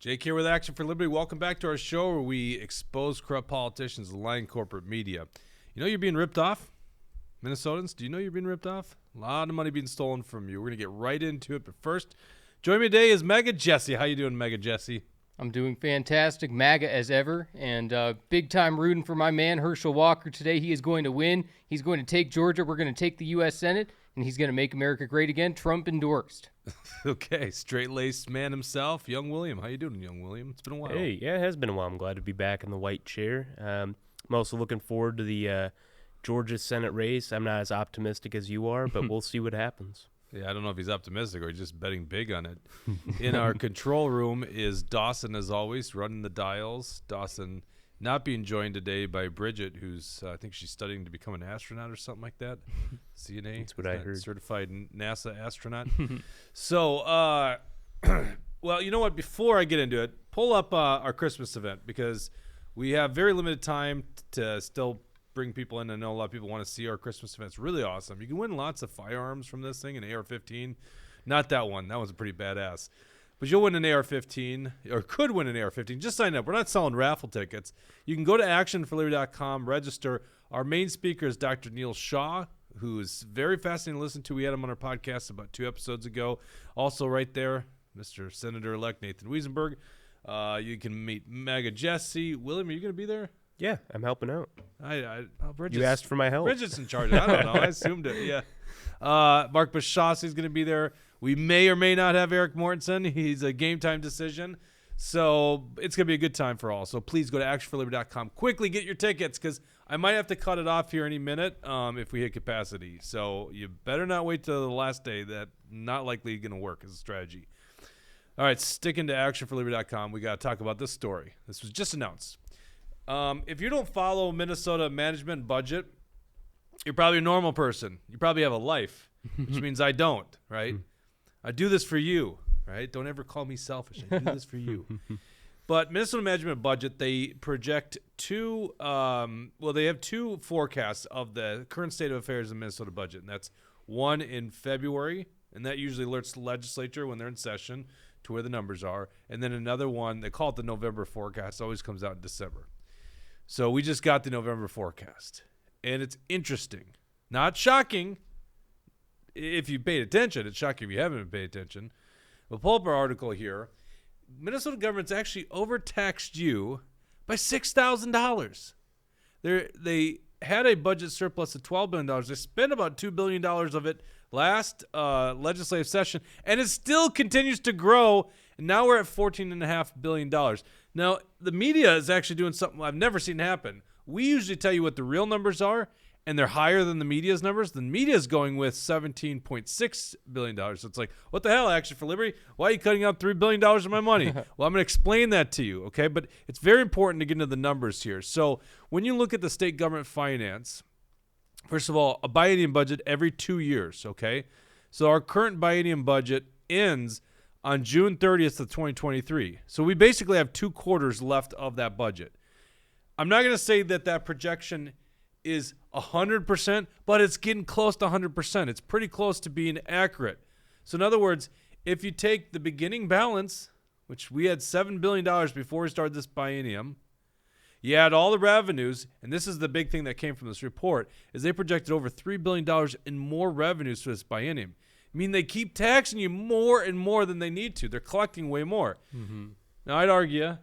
Jake here with Action for Liberty. Welcome back to our show where we expose corrupt politicians and lying corporate media. You know you're being ripped off? Minnesotans, do you know you're being ripped off? A lot of money being stolen from you. We're going to get right into it. But first, joining me today is Mega Jesse. How you doing, Mega Jesse? I'm doing fantastic, MAGA as ever, and big time rooting for my man Herschel Walker today. He is going to win. He's going to take Georgia. We're going to take the U.S. Senate, and he's going to make America great again. Trump endorsed. Okay, straight-laced man himself, Young William. How you doing, Young William? It's been a while. Hey, yeah, it has been a while. I'm glad to be back in the white chair. I'm also looking forward to the Georgia Senate race. I'm not as optimistic as you are, but we'll see what happens. Yeah, I don't know if he's optimistic or he's just betting big on it. In our control room is Dawson, as always, running the dials. Dawson not being joined today by Bridget, who's, I think she's studying to become an astronaut or something like that. CNA. That's what I heard. Certified NASA astronaut. So, well, you know what? Before I get into it, pull up our Christmas event because we have very limited time to still bring people in. I know a lot of people want to see our Christmas event. It's really awesome. You can win lots of firearms from this thing, an AR-15. Not that one. That one's pretty badass. But you'll win an AR-15 or could win an AR-15. Just sign up. We're not selling raffle tickets. You can go to actionforliberty.com, register. Our main speaker is Dr. Neil Shaw, who is very fascinating to listen to. We had him on our podcast about 2 episodes ago. Also right there, Mr. Senator-elect Nathan Wiesenberg. You can meet Mega Jesse. William, are you going to be there? Yeah, I'm helping out. Bridget's, You asked for my help. Bridget's in charge. I don't know. I assumed it. Yeah. Mark Bashasi is going to be there. We may or may not have Eric Mortensen. He's a game time decision. So it's going to be a good time for all. So please go to actionforliberty.com. Quickly get your tickets because I might have to cut it off here any minute if we hit capacity. So you better not wait till the last day. That's not likely going to work as a strategy. All right, sticking to actionforliberty.com, we got to talk about this story. This was just announced. If you don't follow Minnesota management budget, you're probably a normal person. You probably have a life, which means I don't, right? I do this for you, right? Don't ever call me selfish. I do this for you. But Minnesota management budget, they project they have 2 forecasts of the current state of affairs in Minnesota budget. And that's one in February, and that usually alerts the legislature when they're in session to where the numbers are. And then another one, they call it the November forecast, always comes out in December. So we just got the November forecast, and it's interesting. Not shocking if you paid attention. It's shocking if you haven't been paying attention. We'll pull up our article here. Minnesota government's actually overtaxed you by $6,000. They had a budget surplus of $12 billion. They spent about $2 billion of it last legislative session, and it still continues to grow. And now we're at $14.5 billion. Now, the media is actually doing something I've never seen happen. We usually tell you what the real numbers are, and they're higher than the media's numbers. The media's going with $17.6 billion. So it's like, what the hell, Action for Liberty? Why are you cutting out $3 billion of my money? Well, I'm going to explain that to you, okay? But it's very important to get into the numbers here. So when you look at the state government finance, first of all, a biennium budget every 2 years, okay? So our current biennium budget ends on June 30th of 2023. So we basically have 2 quarters left of that budget. I'm not going to say that projection is 100%, but it's getting close to 100%. It's pretty close to being accurate. So in other words, if you take the beginning balance, which we had $7 billion before we started this biennium, you add all the revenues, and this is the big thing that came from this report, is they projected over $3 billion in more revenues for this biennium. I mean, they keep taxing you more and more than they need to. They're collecting way more. Mm-hmm. Now, I'd argue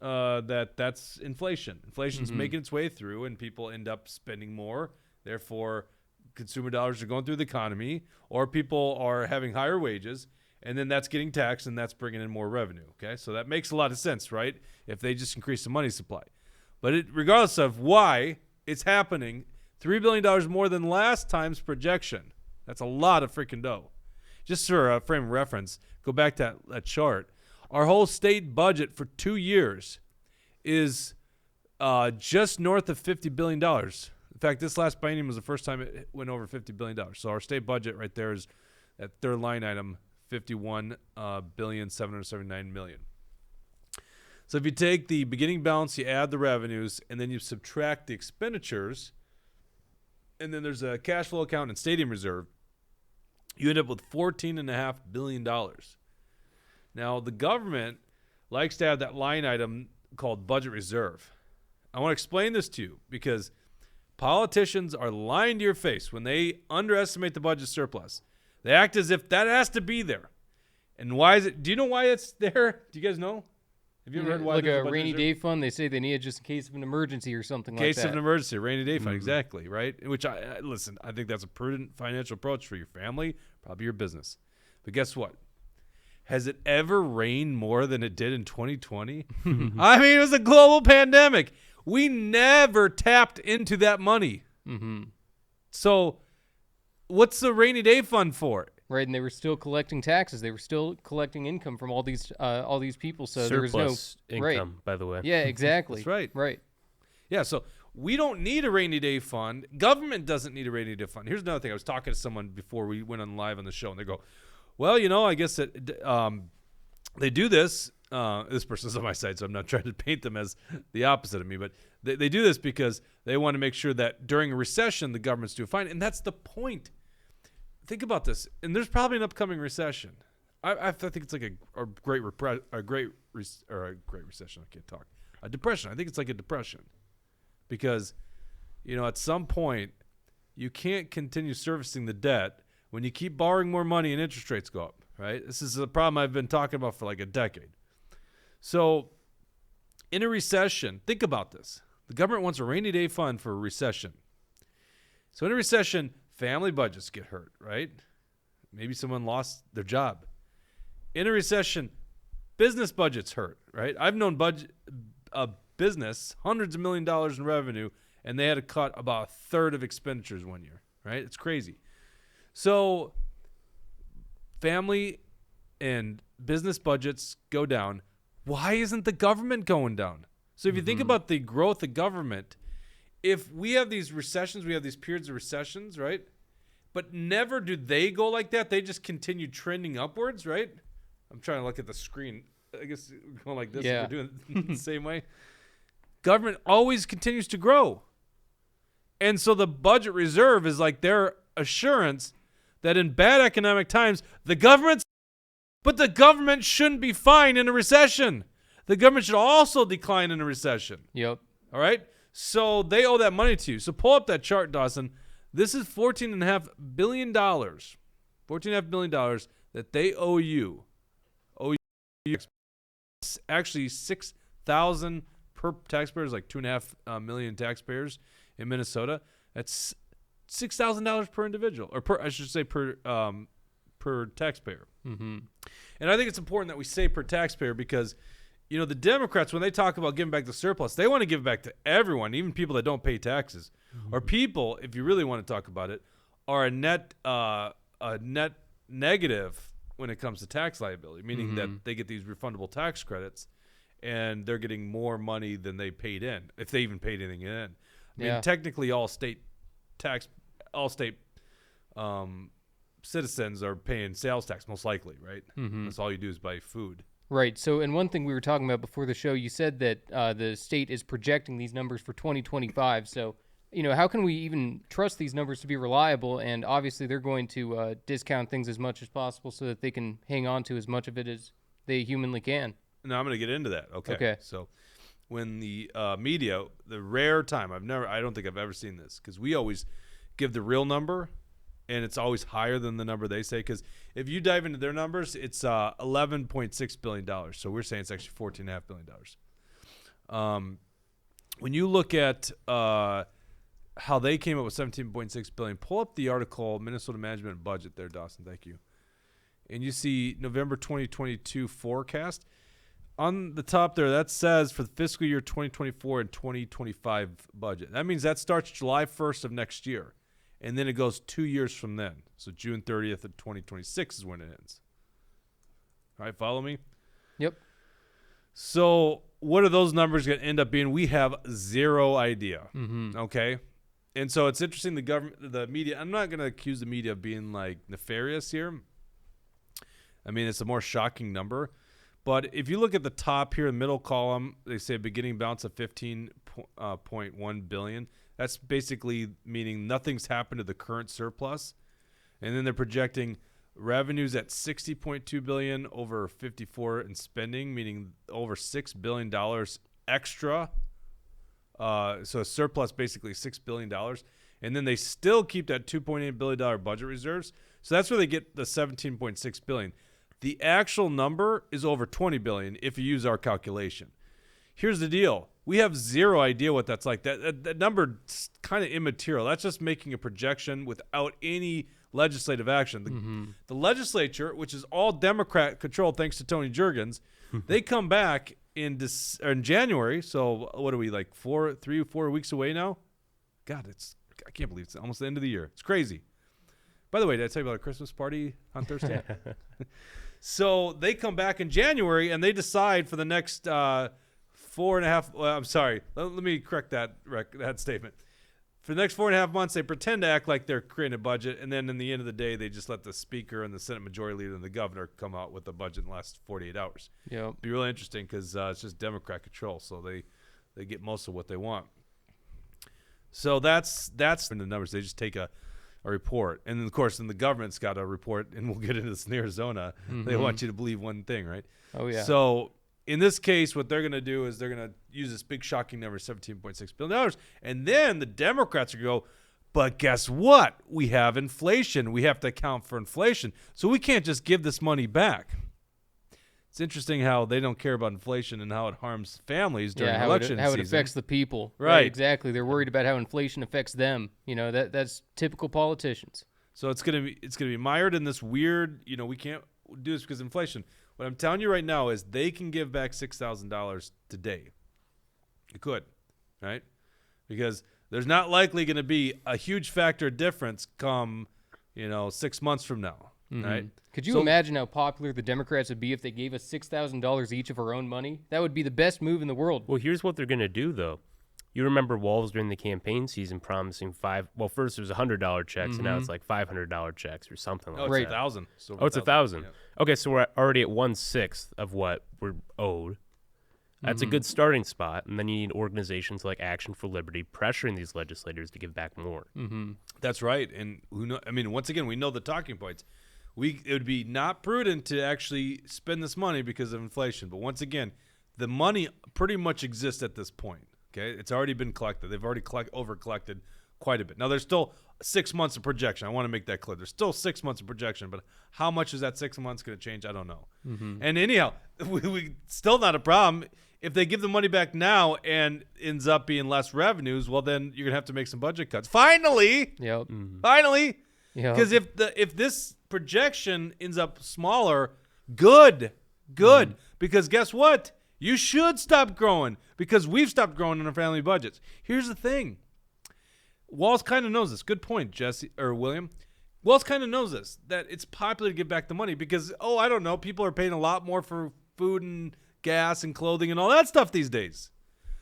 that's inflation. Inflation's making its way through, and people end up spending more. Therefore, consumer dollars are going through the economy, or people are having higher wages, and then that's getting taxed, and that's bringing in more revenue. Okay, so that makes a lot of sense, right? If they just increase the money supply. But regardless of why it's happening, $3 billion more than last time's projection. That's a lot of freaking dough. Just for a frame of reference, go back to that chart. Our whole state budget for 2 years is just north of $50 billion. In fact, this last biennium was the first time it went over $50 billion. So our state budget right there is that third line item, $51,779,000,000. So if you take the beginning balance, you add the revenues, and then you subtract the expenditures, and then there's a cash flow account and stadium reserve, you end up with $14.5 billion. Now, the government likes to have that line item called budget reserve. I want to explain this to you because politicians are lying to your face when they underestimate the budget surplus. They act as if that has to be there. And why is it? Do you know why it's there? Do you guys know? Have you ever heard why like there's a budget rainy reserve? day fund? They say they need it just in case of an emergency or something like that. Case of an emergency, rainy day fund, exactly, right? Which listen, I think that's a prudent financial approach for your family, probably your business. But guess what? Has it ever rained more than it did in 2020? I mean, it was a global pandemic. We never tapped into that money. Mm-hmm. So what's the rainy day fund for? Right, and they were still collecting taxes. They were still collecting income from all these people. So there was Surplus no income, right. by the way. Yeah, exactly. That's right. Right. Yeah, so we don't need a rainy day fund. Government doesn't need a rainy day fund. Here's another thing. I was talking to someone before we went on live on the show, and they go, well, I guess that they do this. This person's on my side, so I'm not trying to paint them as the opposite of me, but they do this because they want to make sure that during a recession, the government's doing fine, and that's the point. Think about this, and there's probably an upcoming recession. I think it's like a great recession. I can't talk. A depression. I think it's like a depression, because, at some point, you can't continue servicing the debt when you keep borrowing more money and interest rates go up. Right? This is a problem I've been talking about for like a decade. So, in a recession, think about this. The government wants a rainy day fund for a recession. So, in a recession, family budgets get hurt, right? Maybe someone lost their job. In a recession, business budgets hurt, right? I've known a business, hundreds of $1 million in revenue, and they had to cut about a third of expenditures one year, right? It's crazy. So family and business budgets go down. Why isn't the government going down? So if you think about the growth of government, if we have these recessions, we have these periods of recessions, right? But never do they go like that. They just continue trending upwards, right? I'm trying to look at the screen. I guess we're going like this. Yeah. We're doing it the same way. Government always continues to grow. And so the budget reserve is like their assurance that in bad economic times, the government shouldn't be fine in a recession. The government should also decline in a recession. Yep. All right? So they owe that money to you. So pull up that chart, Dawson. This is $14.5 billion. $14.5 billion that they owe you. Actually, 6,000 per taxpayer is like 2.5 million taxpayers in Minnesota. That's $6,000 per individual, or per taxpayer. Mm-hmm. And I think it's important that we say per taxpayer because, the Democrats, when they talk about giving back the surplus, they want to give back to everyone, even people that don't pay taxes, or people, if you really want to talk about it, are a net negative when it comes to tax liability, meaning that they get these refundable tax credits, and they're getting more money than they paid in, if they even paid anything in. I mean, technically, all state citizens are paying sales tax, most likely, right? That's all you do is buy food. Right. So, and one thing we were talking about before the show, you said that the state is projecting these numbers for 2025. So, how can we even trust these numbers to be reliable? And obviously, they're going to discount things as much as possible so that they can hang on to as much of it as they humanly can. Now, I'm going to get into that. Okay. So, when the media, the rare time, I don't think I've ever seen this, because we always give the real number, and it's always higher than the number they say. Because if you dive into their numbers, it's $11.6 billion. So we're saying it's actually $14.5 billion. When you look at how they came up with $17.6 billion, pull up the article, Minnesota Management and Budget there, Dawson. Thank you. And you see November 2022 forecast. On the top there, that says for the fiscal year 2024 and 2025 budget. That means that starts July 1st of next year. And then it goes 2 years from then. So June 30th of 2026 is when it ends. All right, follow me? Yep. So what are those numbers going to end up being? We have zero idea. Okay? And so it's interesting, the media, I'm not going to accuse the media of being like nefarious here. I mean, it's a more shocking number. But if you look at the top here, the middle column, they say a beginning balance of $15.1 billion. That's basically meaning nothing's happened to the current surplus. And then they're projecting Revenues at 60.2 billion, over 54 in spending, meaning over $6 billion extra. So a surplus, basically $6 billion. And then they still keep that $2.8 billion budget reserves. So that's where they get the 17.6 billion. The actual number is over 20 billion if you use our calculation. Here's the deal. We have zero idea what that's like. That number's kind of immaterial. That's just making a projection without any legislative action. The legislature, which is all Democrat controlled thanks to Tony Jurgens, they come back in January. So what are we, like 4 weeks away now? God, I can't believe it's almost the end of the year. It's crazy. By the way, did I tell you about a Christmas party on Thursday? So they come back in January and they decide for the next 4.5. I'm sorry. Let me correct that statement. For the next 4.5 months, they pretend to act like they're creating a budget, and then in the end of the day, they just let the speaker and the Senate Majority Leader and the governor come out with a budget in the last 48 hours. Yeah, it'd be really interesting because it's just Democrat control, so they get most of what they want. So that's in the numbers. They just take a report, and then of course, then the government's got a report, and we'll get into this in Arizona. They want you to believe one thing, right? Oh yeah. So in this case, what they're going to do is they're going to use this big shocking number, $17.6 billion, and then the Democrats are going to go, but guess what? We have inflation. We have to account for inflation, so we can't just give this money back. It's interesting how they don't care about inflation and how it harms families during election season. How it affects the people. Right. Exactly. They're worried about how inflation affects them. You know, that's typical politicians. So it's gonna be mired in this weird, we can't do this because of inflation. What I'm telling you right now is they can give back $6,000 today. You could, right? Because there's not likely going to be a huge factor difference come, 6 months from now, right? Could you imagine how popular the Democrats would be if they gave us $6,000 each of our own money? That would be the best move in the world. Well, here's what they're going to do, though. You remember Walls during the campaign season promising first it was $100 checks, and now it's like $500 checks or something like that. It's 1,000. It's 1,000. Yeah. Okay, so we're already at 1/6 of what we're owed. That's a good starting spot, and then you need organizations like Action for Liberty pressuring these legislators to give back more. That's right. And once again, we know the talking points. It would be not prudent to actually spend this money because of inflation. But once again, the money pretty much exists at this point. Okay, it's already been collected. They've already over-collected quite a bit. Now, there's still 6 months of projection. I want to make that clear. There's still 6 months of projection, but how much is that 6 months going to change? I don't know. And anyhow, we still not a problem. If they give the money back now and ends up being less revenues, well, then you're going to have to make some budget cuts. Finally! Yep. Finally! Yep. Because if this projection ends up smaller, good. Because guess what? You should stop growing because we've stopped growing in our family budgets. Here's the thing. Walls kind of knows this. Good point, William. Walls kind of knows this, that it's popular to give back the money because, I don't know, people are paying a lot more for food and gas and clothing and all that stuff these days.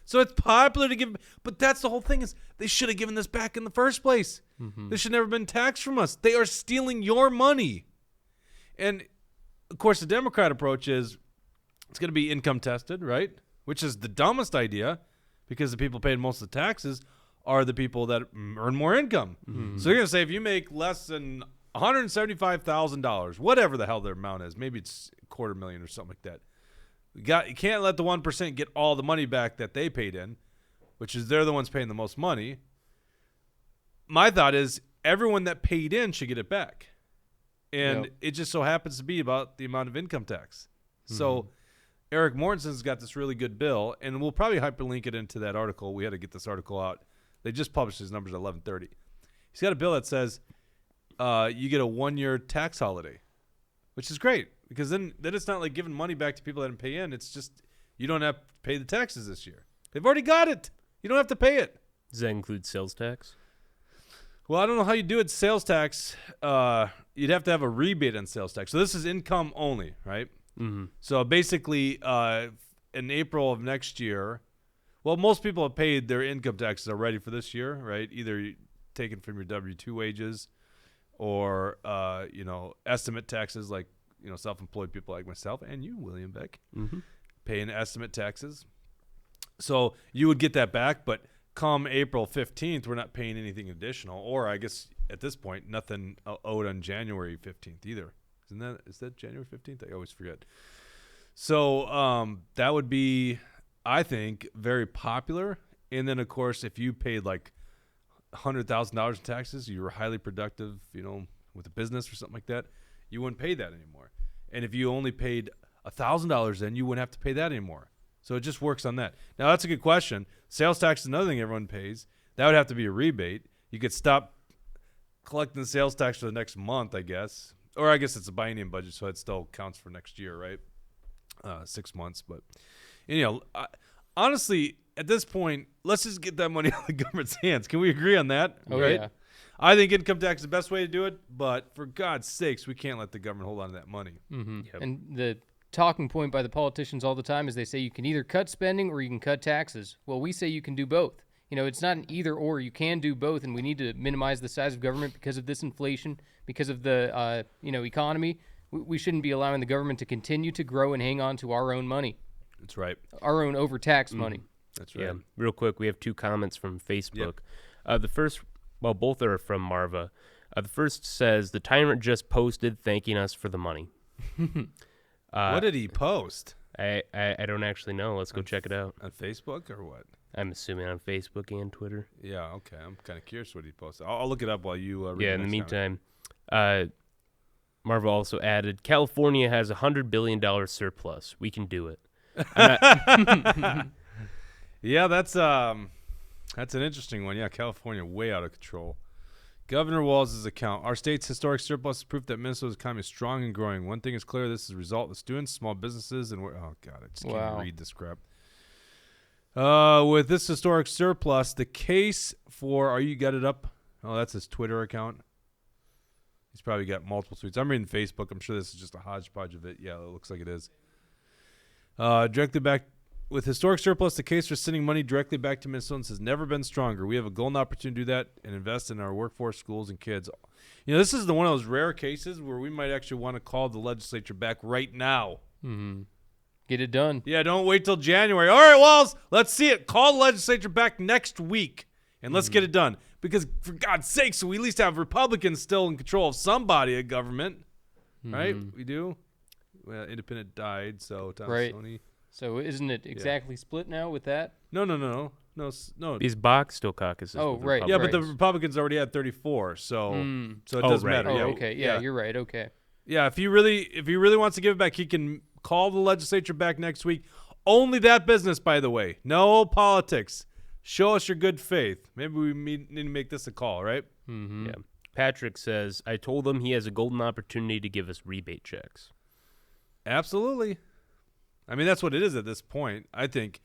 So it's popular to give, but that's the whole thing is they should have given this back in the first place. This should never have been taxed from us. They are stealing your money. And, of course, the Democrat approach is it's going to be income tested, right? Which is the dumbest idea because the people paying most of the taxes are the people that earn more income. So you're going to say if you make less than $175,000, whatever the hell their amount is, maybe it's $250,000 or something like that. You can't let the 1% get all the money back that they paid in, which is they're the ones paying the most money. My thought is everyone that paid in should get it back. And it just so happens to be about the amount of income tax. So Eric Mortensen's got this really good bill, and we'll probably hyperlink it into that article. We had to get this article out. They just published his numbers at 11:30. He's got a bill that says you get a 1-year tax holiday, which is great because then it's not like giving money back to people that didn't pay in. It's just you don't have to pay the taxes this year. They've already got it. You don't have to pay it. Does that include sales tax? Well, I don't know how you do it. Sales tax, you'd have to have a rebate on sales tax. So this is income only, right? So basically, in April of next year, well, most people have paid their income taxes already for this year, right? Either taken from your W-2 wages or, estimate taxes like, self-employed people like myself and you, William Beck, paying estimate taxes. So you would get that back, but come April 15th, we're not paying anything additional. Or I guess at this point, nothing owed on January 15th either. Is that January 15th? I always forget. So that would be, I think, very popular. And then, of course, if you paid like $100,000 in taxes, you were highly productive, with a business or something like that, you wouldn't pay that anymore. And if you only paid $1,000 in, you wouldn't have to pay that anymore. So it just works on that. Now, that's a good question. Sales tax is another thing everyone pays. That would have to be a rebate. You could stop collecting the sales tax for the next month, I guess. Or I guess it's a biennium budget, so it still counts for next year, right? 6 months. But, honestly, at this point, let's just get that money out of the government's hands. Can we agree on that? Oh, right? yeah. I think income tax is the best way to do it, but for God's sakes, we can't let the government hold on to that money. Mm-hmm. Yep. And the talking point by the politicians all the time is they say you can either cut spending or you can cut taxes. Well, we say you can do both. It's not an either or. You can do both, and we need to minimize the size of government because of this inflation, because of the economy. We shouldn't be allowing the government to continue to grow and hang on to our own money. That's right. Our own overtaxed money. That's right. Yeah. Real quick, we have 2 comments from Facebook. The first, both are from Marva. The first says, the tyrant just posted thanking us for the money. What did he post? I don't actually know. Let's go check it out. On Facebook or what? I'm assuming on Facebook and Twitter. Yeah, okay. I'm kind of curious what he posted. I'll look it up while you read In the meantime, Marva also added, California has $100 billion surplus. We can do it. Yeah, that's an interesting one. Yeah, California way out of control. Governor Walz' account. Our state's historic surplus is proof that Minnesota's economy is strong and growing. One thing is clear. This is a result of students, small businesses, and oh, God, I just can't read this crap. With this historic surplus, the case for, you got it up? Oh, that's his Twitter account. He's probably got multiple tweets. I'm reading Facebook. I'm sure this is just a hodgepodge of it. Yeah, it looks like it is. Directly back. With historic surplus, the case for sending money directly back to Minnesotans has never been stronger. We have a golden opportunity to do that and invest in our workforce, schools, and kids. This is one of those rare cases where we might actually want to call the legislature back right now. Mm-hmm. Get it done. Yeah, don't wait till January. All right, Walz, let's see it. Call the legislature back next week, and let's get it done. Because, for God's sake, so we at least have Republicans still in control of some body of government. Right? We do? Well, Independent died, so Tom Sony. So isn't it exactly split now with that? No. These Bach still caucuses. Oh, right. Yeah, but the Republicans already had 34, so it doesn't matter. Oh, Yeah, okay. Yeah, you're right. Okay. Yeah, if he really wants to give it back, he can call the legislature back next week. Only that business, by the way. No politics. Show us your good faith. Maybe we need to make this a call, right? Mm-hmm. Yeah. Patrick says, I told him he has a golden opportunity to give us rebate checks. Absolutely. I mean, that's what it is at this point. I think,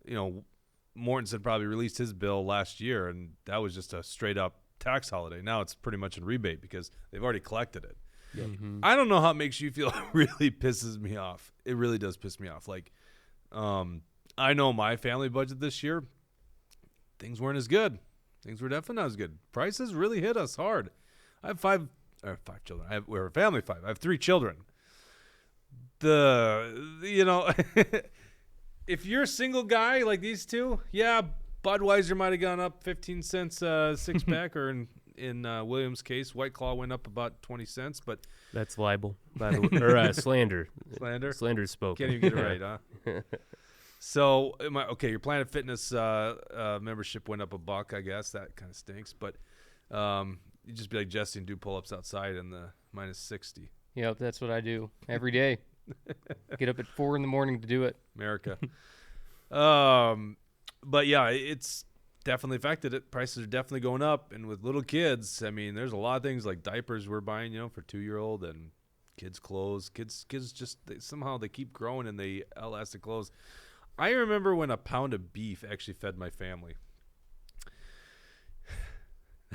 Mortensen probably released his bill last year, and that was just a straight-up tax holiday. Now it's pretty much a rebate because they've already collected it. Yep. Mm-hmm. I don't know how it makes you feel. It really pisses me off. It really does piss me off. Like, I know my family budget this year, things weren't as good. Things were definitely not as good. Prices really hit us hard. I have five children. We're a family of 5. I have 3 children. If you're a single guy like these two, yeah, Budweiser might have gone up 15 cents a 6-pack, or in Williams' case, White Claw went up about 20 cents. But that's libel, by the way, or slander. Slander spoken. Can't even get it right, huh? So, your Planet Fitness membership went up $1, I guess. That kind of stinks. But you just be like Jesse and do pull-ups outside in the minus 60. Yep, that's what I do every day. Get up at 4 a.m. to do it. America. But yeah, it's definitely affected it. Prices are definitely going up, and with little kids, I mean, there's a lot of things like diapers we're buying, for 2-year-old, and kids' clothes. Kids just somehow they keep growing and they outlast the clothes. I remember when a pound of beef actually fed my family.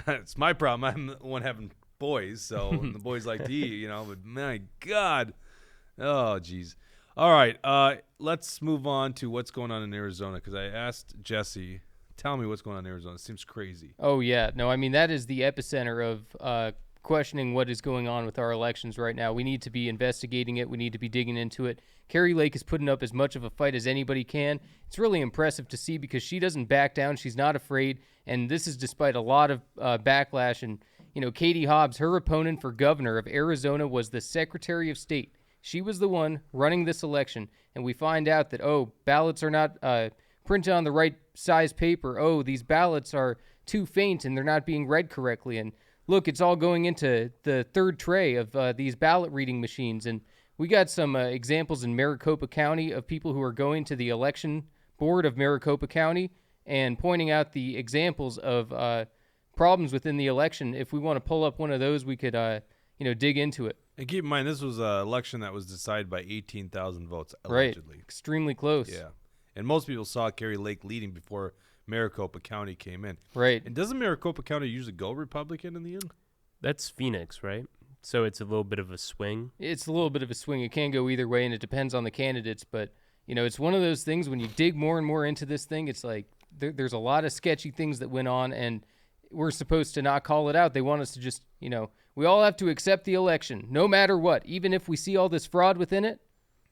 It's my problem. I'm the one having boys, so and the boys like to eat, but my God. Oh, geez. All right, let's move on to what's going on in Arizona, because I asked Jesse, tell me what's going on in Arizona. It seems crazy. Oh, yeah. No, I mean, that is the epicenter of questioning what is going on with our elections right now. We need to be investigating it. We need to be digging into it. Carrie Lake is putting up as much of a fight as anybody can. It's really impressive to see because she doesn't back down. She's not afraid, and this is despite a lot of backlash and Katie Hobbs, her opponent for governor of Arizona was the Secretary of State. She was the one running this election, and we find out that, ballots are not printed on the right size paper. These ballots are too faint and they're not being read correctly. And look, it's all going into the third tray of these ballot reading machines. And we got some examples in Maricopa County of people who are going to the election board of Maricopa County and pointing out the examples of problems within the election. If we want to pull up one of those, we could, dig into it. And keep in mind, this was an election that was decided by 18,000 votes, allegedly. Right, extremely close. Yeah. And most people saw Kerry Lake leading before Maricopa County came in. Right. And doesn't Maricopa County usually go Republican in the end? That's Phoenix, right? So it's a little bit of a swing. It's a little bit of a swing. It can go either way, and it depends on the candidates. But, it's one of those things when you dig more and more into this thing, it's like there's a lot of sketchy things that went on, and we're supposed to not call it out. They want us to just, we all have to accept the election, no matter what. Even if we see all this fraud within it,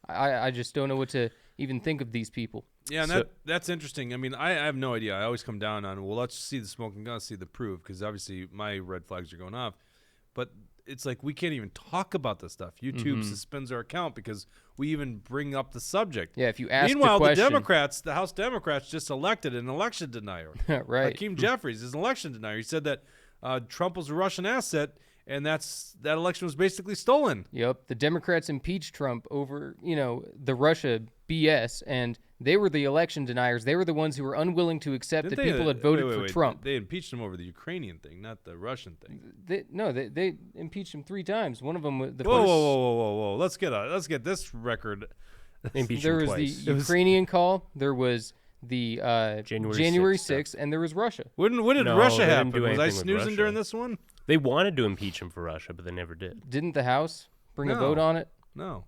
I just don't know what to even think of these people. Yeah, and that's interesting. I mean, I have no idea. I always come down on, let's see the smoke and let's see the proof, because obviously my red flags are going off. But it's like we can't even talk about this stuff. YouTube suspends our account because we even bring up the subject. Yeah, if you ask Meanwhile, the question, the House Democrats just elected an election denier. Right. Hakeem Jeffries is an election denier. He said that Trump was a Russian asset, and that election was basically stolen. Yep. The Democrats impeached Trump over, the Russia BS, and they were the election deniers. They were the ones who were unwilling to accept that people had voted for Trump. They impeached him over the Ukrainian thing, not the Russian thing. They impeached him 3 times. One of them was the whoa, first. Whoa! Let's get this record. There was the Ukrainian call. There was the January 6th, and there was Russia. When did Russia happen? Was I snoozing during this one? They wanted to impeach him for Russia, but they never did. Didn't the House bring a vote on it? No.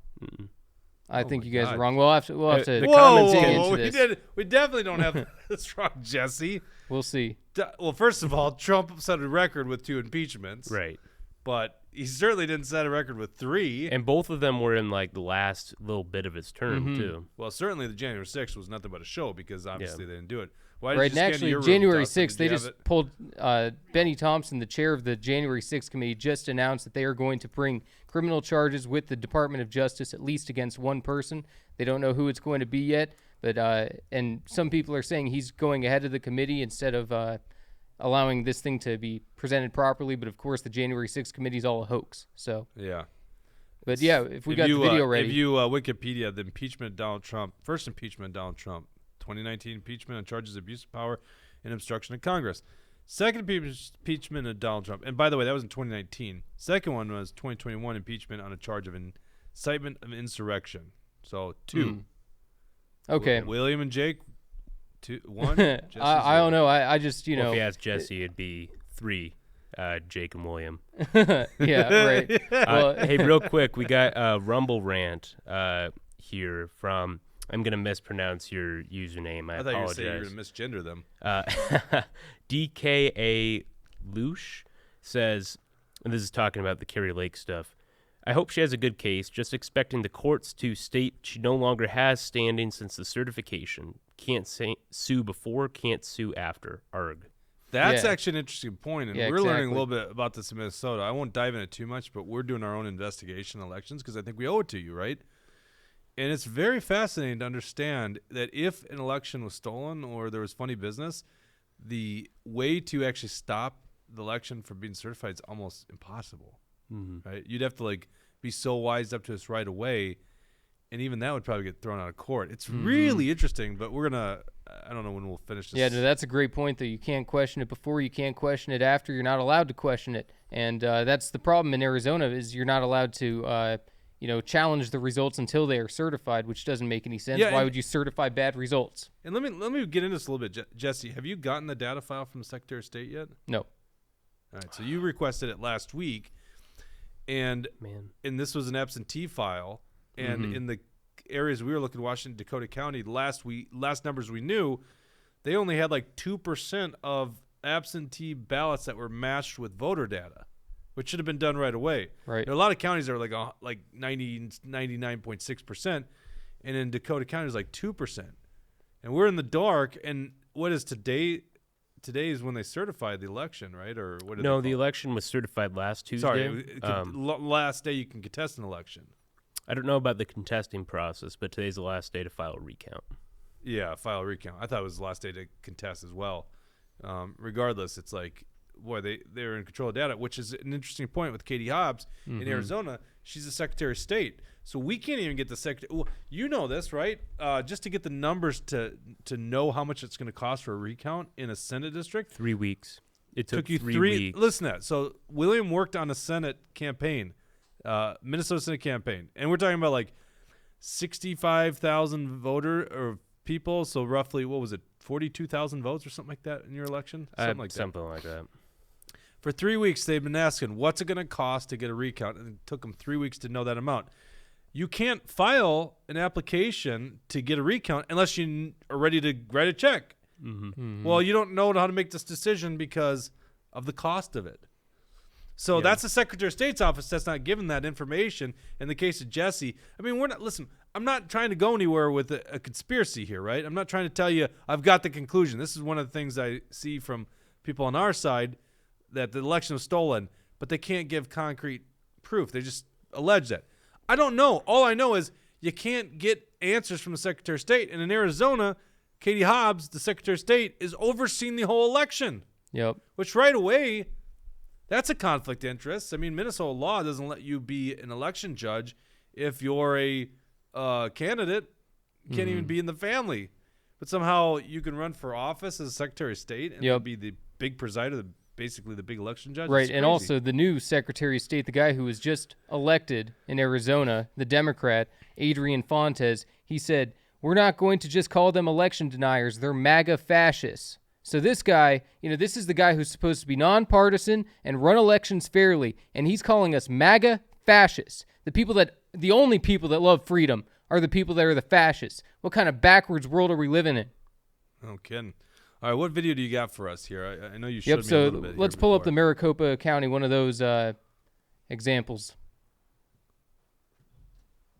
I think you guys are wrong. We'll have to the comments dig into this. We definitely don't have this wrong, Jesse. We'll see. Well, first of all, Trump set a record with 2 impeachments. Right. But he certainly didn't set a record with 3. And both of them were in like the last little bit of his term too. Well, certainly the January 6th was nothing but a show because obviously they didn't do it. Why Right, did and you scan to your actually, room, January Dustin? 6th, they just pulled Benny Thompson, the chair of the January 6th committee, just announced that they are going to bring criminal charges with the Department of Justice, at least against one person. They don't know who it's going to be yet, but and some people are saying he's going ahead of the committee instead of allowing this thing to be presented properly. But of course, the January 6th committee is all a hoax. So yeah. But yeah, if we got the video ready. If you Wikipedia, the impeachment of Donald Trump, first impeachment of Donald Trump, 2019 impeachment on charges of abuse of power and obstruction of Congress. Second impeachment of Donald Trump. And by the way, that was in 2019. Second one was 2021 impeachment on a charge of incitement of insurrection. So 2. Okay. William and Jake, 1. I don't know. I just, Well, if you ask Jesse, it'd be 3. Jake and William. Yeah, right. Well, hey, real quick, we got a Rumble rant here from, I'm going to mispronounce your username. I thought apologize. you were going to misgender them. DKA Lush says, and this is talking about the Kerry Lake stuff, I hope she has a good case, just expecting the courts to state she no longer has standing since the certification. Can't sue before, can't sue after. Arg. That's actually an interesting point, and Yeah, we're learning a exactly. little bit about this in Minnesota. I won't dive into it too much, but we're doing our own investigation elections because I think we owe it to you, right? And it's very fascinating to understand that if an election was stolen or there was funny business, the way to actually stop the election from being certified is almost impossible, right? You'd have to be so wised up to this right away, and even that would probably get thrown out of court. It's really interesting, but we're gonna. I don't know when we'll finish this. Yeah, no, that's a great point, though. You can't question it before, you can't question it after. You're not allowed to question it, and that's the problem in Arizona is you're not allowed to, challenge the results until they are certified, which doesn't make any sense. Yeah, Why and- would you certify bad results? And let me get into this a little bit, Jesse. Have you gotten the data file from the Secretary of State yet? No. All right, so you requested it last week, and this was an absentee file, and in the areas we were looking, Washington, Dakota County, last numbers we knew, they only had 2% of absentee ballots that were matched with voter data, which should have been done right away. Right. There are a lot of counties that are like 99.6%, and in Dakota County it's 2%. And we're in the dark, and what is today? today is when they certified the election, right? Or what? Did No, they the call it? election was certified last Tuesday. Sorry, last day you can contest an election. I don't know about the contesting process, but today's the last day to file a recount. Yeah, file a recount. I thought it was the last day to contest as well. Regardless, it's like, boy, they're in control of data, which is an interesting point with Katie Hobbs in Arizona. She's the Secretary of State. So we can't even get the secretary. Well, you know this, right? Just to get the numbers to know how much it's going to cost for a recount in a Senate district. 3 weeks. It took you 3 weeks. Listen to that. So William worked on a Senate campaign, Minnesota Senate campaign, and we're talking about like 65,000 voter or people. So roughly, what was it, 42,000 votes or something like that in your election? Something like that. For 3 weeks, they've been asking, what's it going to cost to get a recount? And it took them 3 weeks to know that amount. You can't file an application to get a recount unless you are ready to write a check. Well, you don't know how to make this decision because of the cost of it. So that's the Secretary of State's office that's not given that information. In the case of Jesse, I mean, listen, I'm not trying to go anywhere with a conspiracy here, right? I'm not trying to tell you I've got the conclusion. This is one of the things I see from people on our side, that the election was stolen, but they can't give concrete proof. They just allege that. I don't know. All I know is you can't get answers from the Secretary of State. And in Arizona, Katie Hobbs, the Secretary of State, is overseeing the whole election. Yep. Which right away, that's a conflict of interest. I mean, Minnesota law doesn't let you be an election judge if you're a candidate. You can't even be in the family. But somehow you can run for office as a Secretary of State and be the big presider, basically the big election judge. Right, and also the new Secretary of State, the guy who was just elected in Arizona, the Democrat, Adrian Fontes, he said, we're not going to just call them election deniers. They're MAGA fascists. So this guy, this is the guy who's supposed to be nonpartisan and run elections fairly, and he's calling us MAGA fascists. The only people that love freedom are the people that are the fascists. What kind of backwards world are we living in? No kidding. All right, what video do you got for us here? I know you showed me a little bit. Let's pull up the Maricopa County, one of those examples.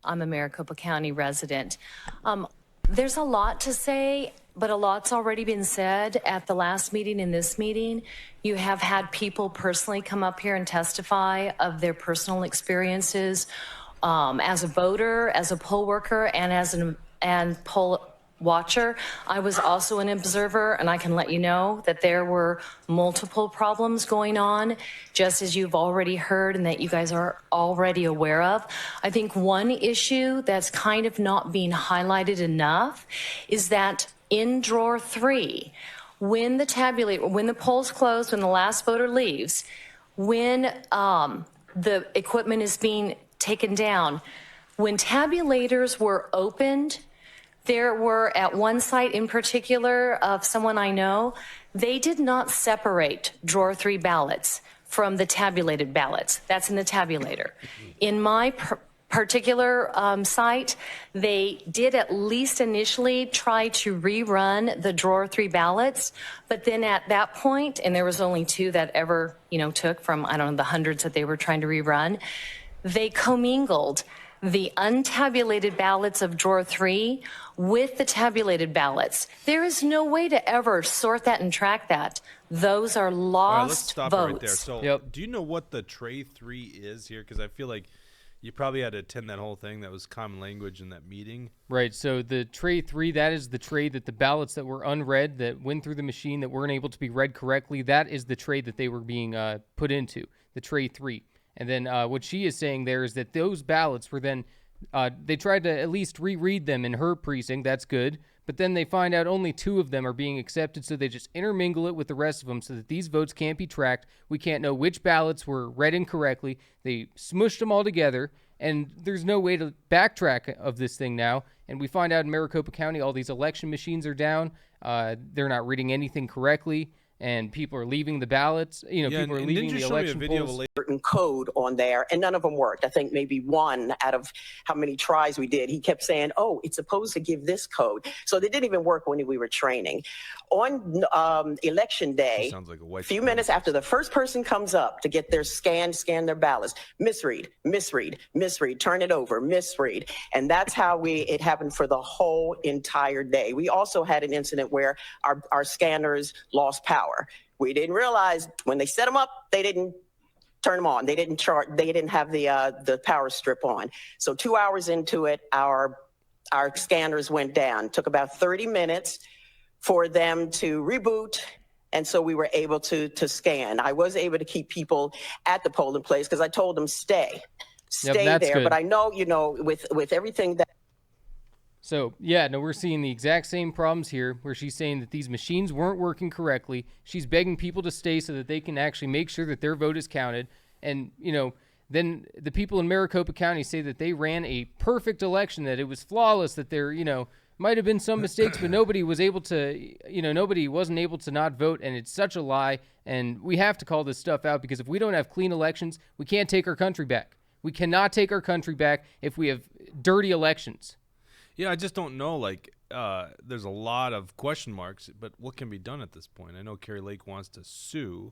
I'm a Maricopa County resident. There's a lot to say, but a lot's already been said at the last meeting and this meeting. You have had people personally come up here and testify of their personal experiences as a voter, as a poll worker, and as an poll watcher. I was also an observer, and I can let you know that there were multiple problems going on, just as you've already heard and that you guys are already aware of. I think one issue that's kind of not being highlighted enough is that in drawer 3, when the polls close, when the last voter leaves, when the equipment is being taken down, when tabulators were opened, there were, at one site in particular of someone I know, they did not separate drawer 3 ballots from the tabulated ballots. That's in the tabulator. In my particular site, they did at least initially try to rerun the drawer 3 ballots, but then at that point, and there was only 2 that ever, took from, I don't know, the hundreds that they were trying to rerun, they commingled the untabulated ballots of drawer 3 with the tabulated ballots. There is no way to ever sort that and track that. Those are lost All right, let's stop votes. right there. So do you know what the tray 3 is here? Because I feel like you probably had to attend that whole thing. That was common language in that meeting. Right, so the tray 3, that is the tray that the ballots that were unread, that went through the machine, that weren't able to be read correctly, that is the tray that they were being put into, the tray 3. And then what she is saying there is that those ballots were then, they tried to at least reread them in her precinct. That's good. But then they find out only 2 of them are being accepted, so they just intermingle it with the rest of them so that these votes can't be tracked. We can't know which ballots were read incorrectly. They smushed them all together, and there's no way to backtrack of this thing now. And we find out in Maricopa County all these election machines are down. They're not reading anything correctly. And people are leaving the ballots. People are leaving the election polls. Certain code on there, and none of them worked. I think maybe 1 out of how many tries we did. He kept saying, "Oh, it's supposed to give this code." So they didn't even work when we were training. On election day, sounds like a few minutes after the first person comes up to get their scan their ballots, misread, turn it over, misread, and that's how it happened for the whole entire day. We also had an incident where our scanners lost power. power. We didn't realize when they set them up, they didn't turn them on. They didn't have the power strip on. So 2 hours into it, our scanners went down. It took about 30 minutes for them to reboot. And so we were able to scan. I was able to keep people at the polling place because I told them stay there. Good. But I know, with everything that. So, yeah, no, we're seeing the exact same problems here where she's saying that these machines weren't working correctly. She's begging people to stay so that they can actually make sure that their vote is counted. And, then the people in Maricopa County say that they ran a perfect election, that it was flawless, that there, might have been some mistakes, but nobody was able to, nobody wasn't able to not vote. And it's such a lie. And we have to call this stuff out because if we don't have clean elections, we can't take our country back. We cannot take our country back if we have dirty elections. Yeah, I just don't know. There's a lot of question marks, but what can be done at this point? I know Kari Lake wants to sue,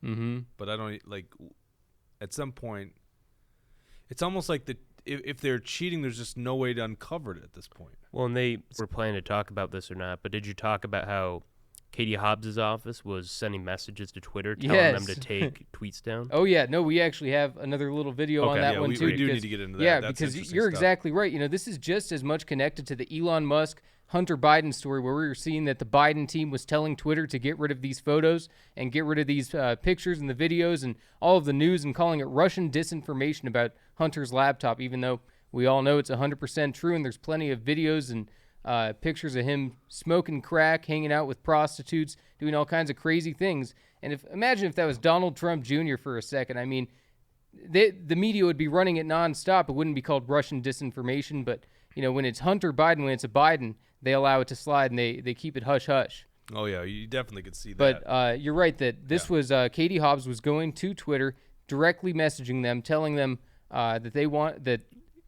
but I don't at some point. It's almost like if they're cheating, there's just no way to uncover it at this point. Well, and they were planning to talk about this or not, but did you talk about how Katie Hobbs' office was sending messages to Twitter telling them to take tweets down? Oh, yeah. No, we actually have another little video on that one, too. We do need to get into that. Yeah, That's because you're exactly right. This is just as much connected to the Elon Musk, Hunter Biden story where we were seeing that the Biden team was telling Twitter to get rid of these photos and get rid of these pictures and the videos and all of the news and calling it Russian disinformation about Hunter's laptop, even though we all know it's 100% true and there's plenty of videos and pictures of him smoking crack, hanging out with prostitutes, doing all kinds of crazy things. And imagine if that was Donald Trump Jr. for a second. I mean, the media would be running it nonstop. It wouldn't be called Russian disinformation, but when it's Hunter Biden, when it's a Biden, they allow it to slide and they keep it hush hush. Oh yeah, you definitely could see that. But you're right that this was Katie Hobbs was going to Twitter, directly messaging them, telling them that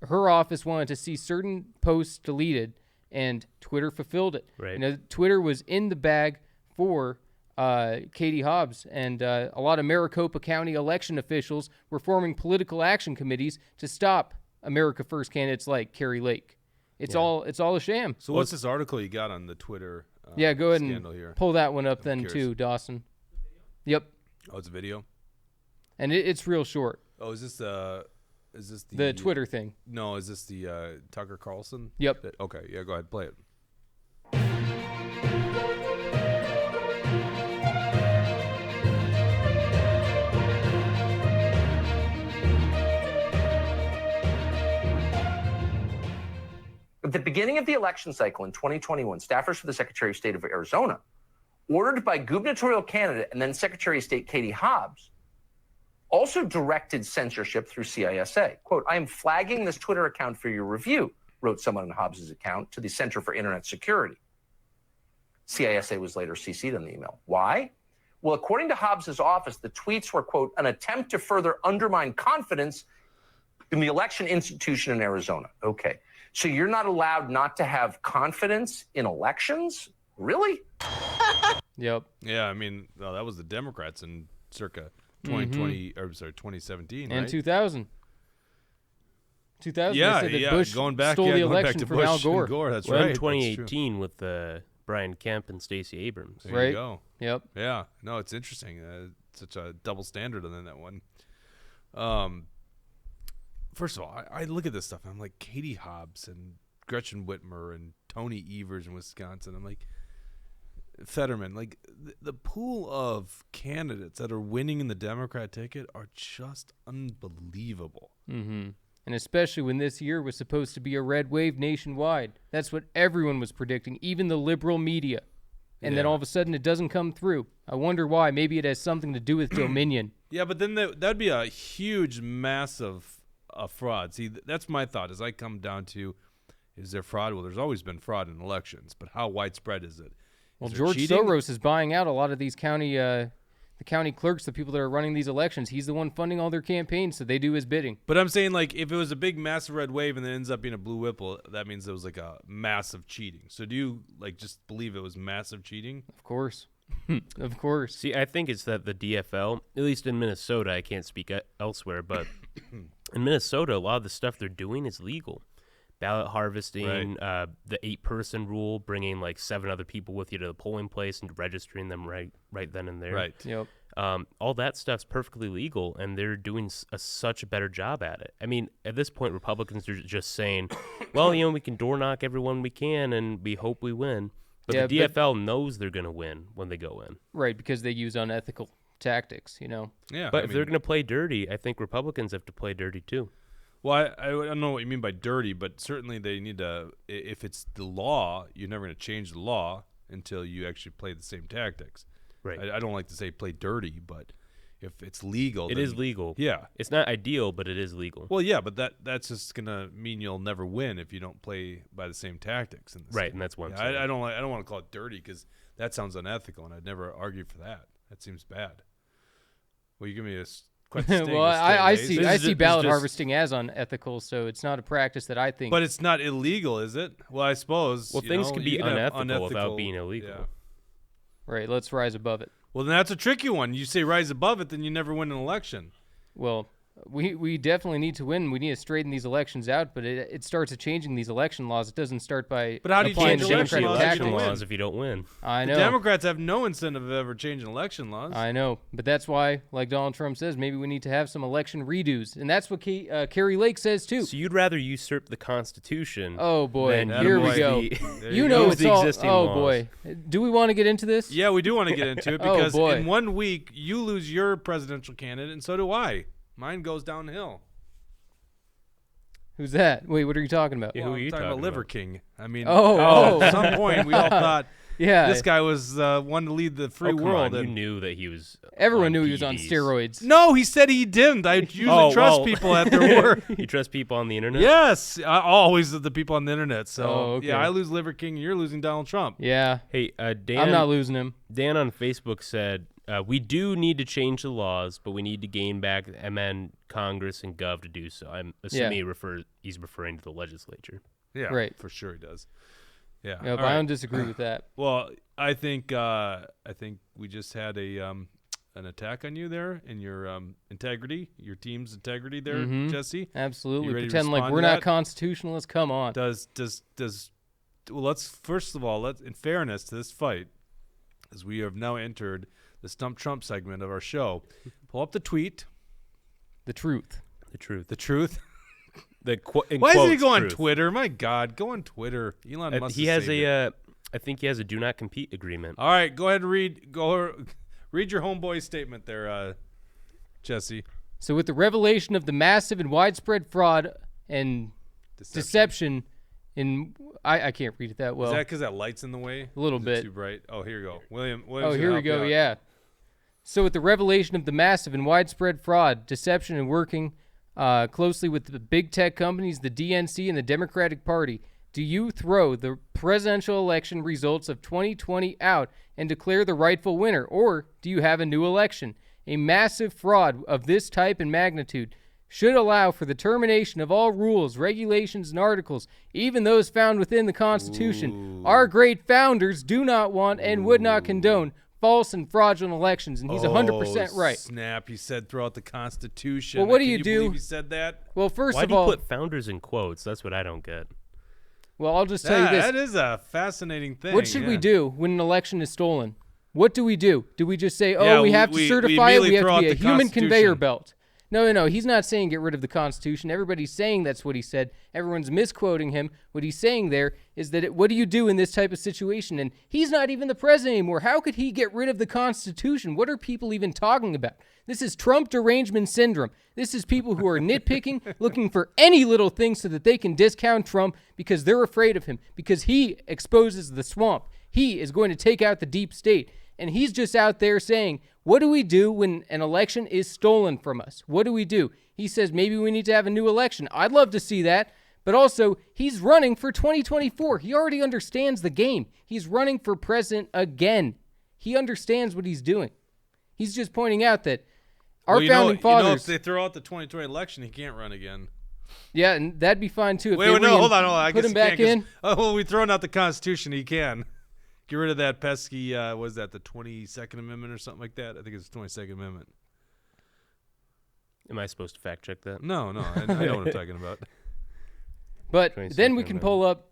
her office wanted to see certain posts deleted. And Twitter fulfilled it. Right. Twitter was in the bag for Katie Hobbs, and a lot of Maricopa County election officials were forming political action committees to stop America First candidates like Kari Lake. It's all a sham. So what's this article you got on the Twitter? Go ahead and here? Pull that one up too, Dawson. Yep. Oh, it's a video. And it's real short. Oh, is this the Twitter thing? No, is this the Tucker Carlson? Yep. Okay, yeah, go ahead, play it. At the beginning of the election cycle in 2021, staffers for the Secretary of State of Arizona, ordered by gubernatorial candidate and then Secretary of State Katie Hobbs, also directed censorship through CISA. Quote, "I am flagging this Twitter account for your review," wrote someone on Hobbs' account to the Center for Internet Security. CISA was later CC'd on the email. Why? Well, according to Hobbs' office, the tweets were, quote, "an attempt to further undermine confidence in the election institution in Arizona." Okay, so you're not allowed not to have confidence in elections? Really? Yep. Yeah, I mean, well, that was the Democrats in circa 2020, or sorry, 2017, and right? 2000. 2000, Yeah, they said that yeah, Bush going back, stole the going back election to from Bush Al Gore. and Gore. That's Well, right. in That's true. 2018 with Brian Kemp and Stacey Abrams. There Right. you go. Yep. Yeah, no, it's interesting. Such a double standard on that one. First of all, I look at this stuff and I'm like, Katie Hobbs and Gretchen Whitmer and Tony Evers in Wisconsin. I'm like, Fetterman, like the pool of candidates that are winning in the Democrat ticket are just unbelievable. Mm-hmm. And especially when this year was supposed to be a red wave nationwide. That's what everyone was predicting, even the liberal media. And then all of a sudden it doesn't come through. I wonder why. Maybe it has something to do with Dominion. Yeah, but then that'd be a huge, massive fraud. See, that's my thought as I come down to, is there fraud? Well, there's always been fraud in elections, but how widespread is it? Well, Is there George cheating? Soros is buying out a lot of these the county clerks, the people that are running these elections. He's the one funding all their campaigns, so they do his bidding. But I'm saying, like, if it was a big, massive red wave and then ends up being a blue whipple, that means it was like a massive cheating. So do you just believe it was massive cheating? Of course. Of course. See, I think it's that the DFL, at least in Minnesota, I can't speak elsewhere, but in Minnesota, a lot of the stuff they're doing is legal. ballot harvesting, the 8-person rule, bringing like 7 other people with you to the polling place and registering them right then and there. Right. Yep. All that stuff's perfectly legal, and they're doing such a better job at it. I mean, at this point, Republicans are just saying, well, we can door knock everyone we can, and we hope we win. But the DFL knows they're going to win when they go in. Right, because they use unethical tactics, Yeah. But if they're going to play dirty, I think Republicans have to play dirty too. Well, I don't know what you mean by dirty, but certainly they need to. If it's the law, you're never going to change the law until you actually play the same tactics. Right. I don't like to say play dirty, but if it's legal, It is legal. Yeah. It's not ideal, but it is legal. Well, yeah, but that's just gonna mean you'll never win if you don't play by the same tactics. Right, and that's one. I don't want to call it dirty because that sounds unethical, and I'd never argue for that. That seems bad. Well, you give me a quite distinguished well, I straight see. A's. I see ballot harvesting as unethical, so it's not a practice that I think. But it's not illegal, is it? Well, I suppose. Well, things can be unethical without being illegal. Yeah. Right. Let's rise above it. Well, then that's a tricky one. You say rise above it, then you never win an election. Well, we definitely need to win. We need to straighten these elections out, but it starts at changing these election laws. It doesn't start by But how do you applying change Democratic election tactics. laws if you don't win? I know. The Democrats have no incentive of ever changing election laws. I know, but that's why, like Donald Trump says, maybe we need to have some election redos, and that's what Carrie Lake says too. So you'd rather usurp the Constitution? Oh boy, than here we use go. you know go. it's the all. existing Oh laws. boy, do we want to get into this? Yeah, we do want to get into it Oh, because boy. in 1 week you lose your presidential candidate, and so do I. Mine goes downhill. Who's that? Wait, what are you talking about? Yeah, who Well, are I'm you talking talking about Liver about? King. I mean, Oh. at some point we all thought Yeah, this guy was one to lead the free Oh, come world. on. You and knew that he was. everyone on knew he was on PEDs. steroids. no, he said he didn't. I usually trust people at their word. You trust people on the internet? Yes, always the people on the internet. So Oh, okay. yeah, I lose Liver King, and you're losing Donald Trump. Yeah, Hey, Dan. I'm not losing him. Dan on Facebook said, we do need to change the laws, but we need to gain back MN, Congress, and Gov to do so. I'm assuming he's referring to the legislature. Yeah, Right. for sure he does. Yeah, Yeah, all but I right. don't disagree with that. Well, I think we just had an attack on you there and your integrity, your team's integrity there, Mhm. Jesse. Absolutely. You ready to Pretend like respond we're to not that? constitutionalists. Come on. Well, let's first of all, in fairness to this fight, as we have now entered the Stump Trump segment of our show, pull up the tweet, The truth. The truth. the truth. Why Why does he go on Twitter? My God, go on Twitter. Elon Musk. He has I think he has a do not compete agreement. All right, go ahead and read your homeboy statement there, Jesse. So with the revelation of the massive and widespread fraud and deception in I can't read it that well. Is that because that light's in the way? A little Is it bit. too bright. Oh, here you go. William. Oh, here we go. Yeah. So with the revelation of the massive and widespread fraud, deception, and working closely with the big tech companies, the DNC, and the Democratic Party, do you throw the presidential election results of 2020 out and declare the rightful winner, or do you have a new election? A massive fraud of this type and magnitude should allow for the termination of all rules, regulations, and articles, even those found within the Constitution. Our great founders do not want and would not condone false and fraudulent elections, and he's 100% right. Snap! He said throughout the Constitution. Well, what do Can you do? Believe he said that. Well, first Why of do you all, put founders in quotes? That's what I don't get. well, I'll just tell you this. That is a fascinating thing. What should we yeah. do when an election is stolen? What do we do? Do we just say, oh, Yeah, we have to we certify it, immediately we have throw to be out a the human conveyor Constitution. belt? No, he's not saying get rid of the Constitution. Everybody's saying that's what he said. Everyone's misquoting him. What he's saying there is that what do you do in this type of situation? And he's not even the president anymore. How could he get rid of the Constitution? What are people even talking about? This is Trump derangement syndrome. This is people who are nitpicking, looking for any little thing so that they can discount Trump because they're afraid of him, because he exposes the swamp. He is going to take out the deep state. And he's just out there saying, what do we do when an election is stolen from us? What do we do? He says maybe we need to have a new election. I'd love to see that. But also, he's running for 2024. He already understands the game. He's running for president again. He understands what he's doing. He's just pointing out that our founding fathers... if they throw out the 2020 election, he can't run again. Yeah, and that'd be fine too. If Wait, they no, hold on. I put guess him he back can't, in. Oh, well, we throwing out the Constitution. He can. Get rid of that pesky, was that the 22nd Amendment or something like that? I think it's the 22nd Amendment. Am I supposed to fact check that? No, I know what I'm talking about. But 22nd then we can Amendment. pull up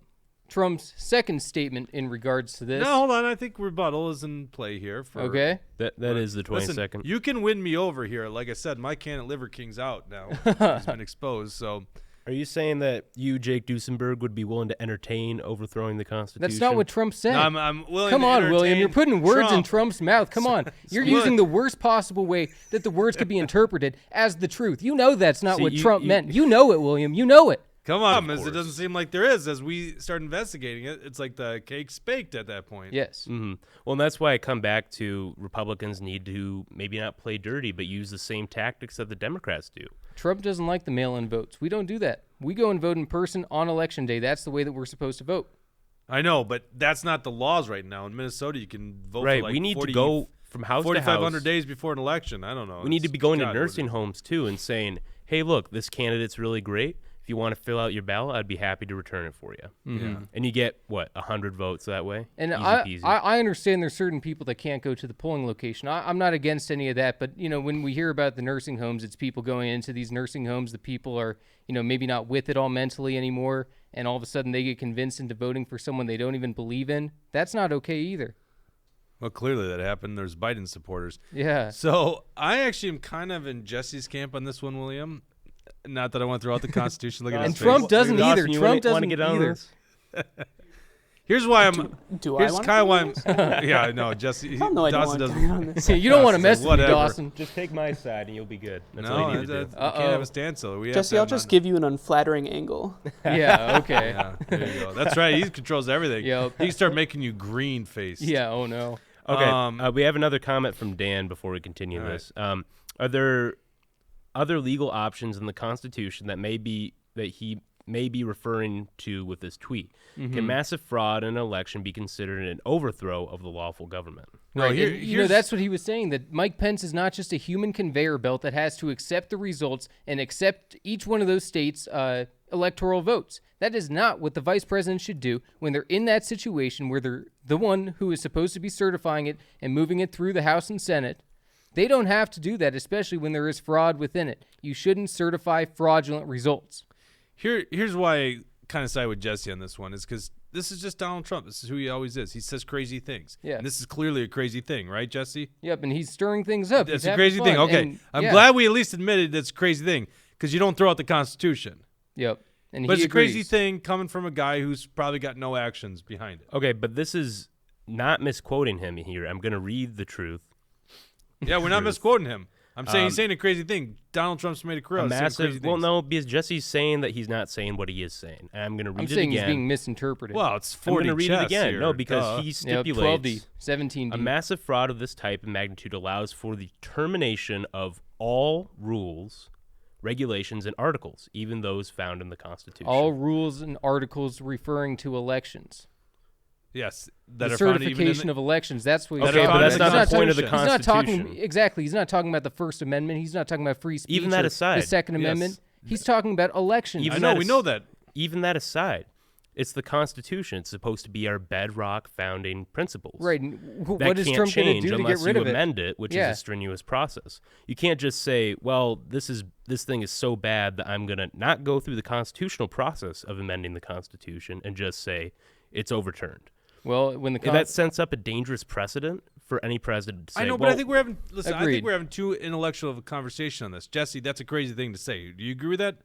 Trump's second statement in regards to this. No, hold on. I think rebuttal is in play here. Okay. That is the 22nd. Listen, you can win me over here. Like I said, my can at Liver King's out now. He's been exposed. So Are you saying that you, Jake Duesenberg, would be willing to entertain overthrowing the Constitution? That's not what Trump said. no, I'm willing Come to on, William. entertain You're putting words in Trump. Trump's mouth. Come on. You're William- using the worst possible way that the words could be interpreted as the truth. You know that's not See, what you- Trump you- meant. You know it, William. You know it. Come on, Of as it doesn't seem like there is. As we start investigating it, it's like the cake's baked at that point. Yes. Hmm. Well, and that's why I come back to Republicans need to maybe not play dirty, but use the same tactics that the Democrats do. Trump doesn't like the mail-in votes. We don't do that. We go and vote in person on Election Day. That's the way that we're supposed to vote. I know, but that's not the laws right now. In Minnesota, you can vote Right. for like We need 40, to go from house to 4,500 house. days before an election. I don't know. We need to It's be going to God, what it nursing is. homes too and saying, "Hey, look, this candidate's really great. If you want to fill out your ballot, I'd be happy to return it for you." Yeah. And you get what 100 votes that way. And Easy I, peasy. I understand there's certain people that can't go to the polling location. I'm not against any of that, but when we hear about the nursing homes, it's people going into these nursing homes. The people are maybe not with it all mentally anymore, and all of a sudden they get convinced into voting for someone they don't even believe in. That's not okay either. Well, clearly that happened. There's Biden supporters. Yeah. So I actually am kind of in Jesse's camp on this one, William. Not that I want to throw out the Constitution. Look at And his Trump face. doesn't Dawson, either. you Trump wanna doesn't get on either. this? Here's why I'm. Do I Here's want kind of why I'm. Yeah, I know. Jesse. Hell no, I don't Dawson want to doesn't. be on this. You don't want to Dawson's mess like, with me, whatever. Dawson. Just take my side and you'll be good. That's No, all you need to that's- do. we can't have a standstill. We have Jesse, to I'll have just non- give you an unflattering angle. Yeah. Okay. Yeah, there you go. That's right. He controls everything. Yep. He can start making you green faced. Yeah. Oh no. Okay, we have another comment from Dan before we continue All right. this. Are there other legal options in the Constitution that he may be referring to with this tweet? Mm-hmm. Can massive fraud in an election be considered an overthrow of the lawful government? No, Right. here- and, here's- that's what he was saying, that Mike Pence is not just a human conveyor belt that has to accept the results and accept each one of those states' electoral votes. That is not what the vice president should do when they're in that situation where they're the one who is supposed to be certifying it and moving it through the House and Senate. They don't have to do that, especially when there is fraud within it. You shouldn't certify fraudulent results. Here's why I kind of side with Jesse on this one is because this is just Donald Trump. This is who he always is. He says crazy things. Yeah. And this is clearly a crazy thing, right, Jesse? Yep, and he's stirring things up. That's He's a having crazy thing. fun, Okay. and, I'm yeah. glad we at least admitted that's a crazy thing because you don't throw out the Constitution. Yep. And But he it's a crazy agrees. thing coming from a guy who's probably got no actions behind it. Okay, but this is not misquoting him here. I'm going to read the truth. Yeah, we're not misquoting him. I'm saying he's Um, saying a crazy thing. Donald Trump's made a career A out of saying crazy massive. Well, things. no, because Jesse's saying that he's not saying what he is saying. And I'm going to read I'm it saying again. he's being misinterpreted. Well, it's I'm 40 going to read it chess again. here. No, because Duh. he Yep, 12D, stipulates 17D. a massive fraud of this type and magnitude allows for the termination of all rules, regulations, and articles, even those found in the Constitution. All rules and articles referring to elections. Yes, that The are found even in certification the, of elections. That's what That he's are Okay, found but in that's the not the point of the He's not Constitution. talking exactly. He's not talking about the First Amendment. He's not talking about free speech. Even that or aside. the Second Yes. Amendment. He's talking about elections. Even I know, that we is- know that. Even that aside, it's the Constitution. It's supposed to be our bedrock founding principles. Right. And That what is can't Trump going to change do to unless get rid you of it? amend it, which is Yeah. a strenuous process. You can't just say, "Well, this thing is so bad that I'm going to not go through the constitutional process of amending the Constitution and just say it's overturned." Well, when the That sets up a dangerous precedent for any president to say. I know, but well, I think we're having listen. I Agreed. think we're having too intellectual of a conversation on this. Jesse, that's a crazy thing to say. Do you agree with that?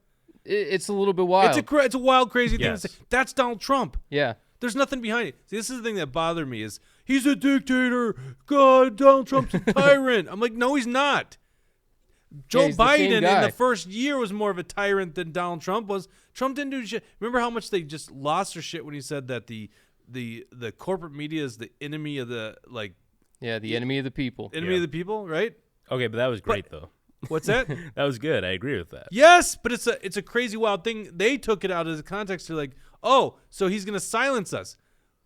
it's a little bit wild. It's a wild, crazy thing Yes. to say. That's Donald Trump. Yeah. There's nothing behind it. See, this is the thing that bothered me is he's a dictator. God, Donald Trump's a tyrant. I'm like, no, he's not. Joe he's the same Biden in guy. the first year was more of a tyrant than Donald Trump was. Trump didn't do shit. Remember how much they just lost their shit when he said that the corporate media is the enemy of the Yeah, the enemy of the people. enemy of the people, right? okay, but that was great though. What's that? That was good. I agree with that. Yes, but it's a crazy wild thing. They took it out of the context. They're like, oh, so he's gonna silence us.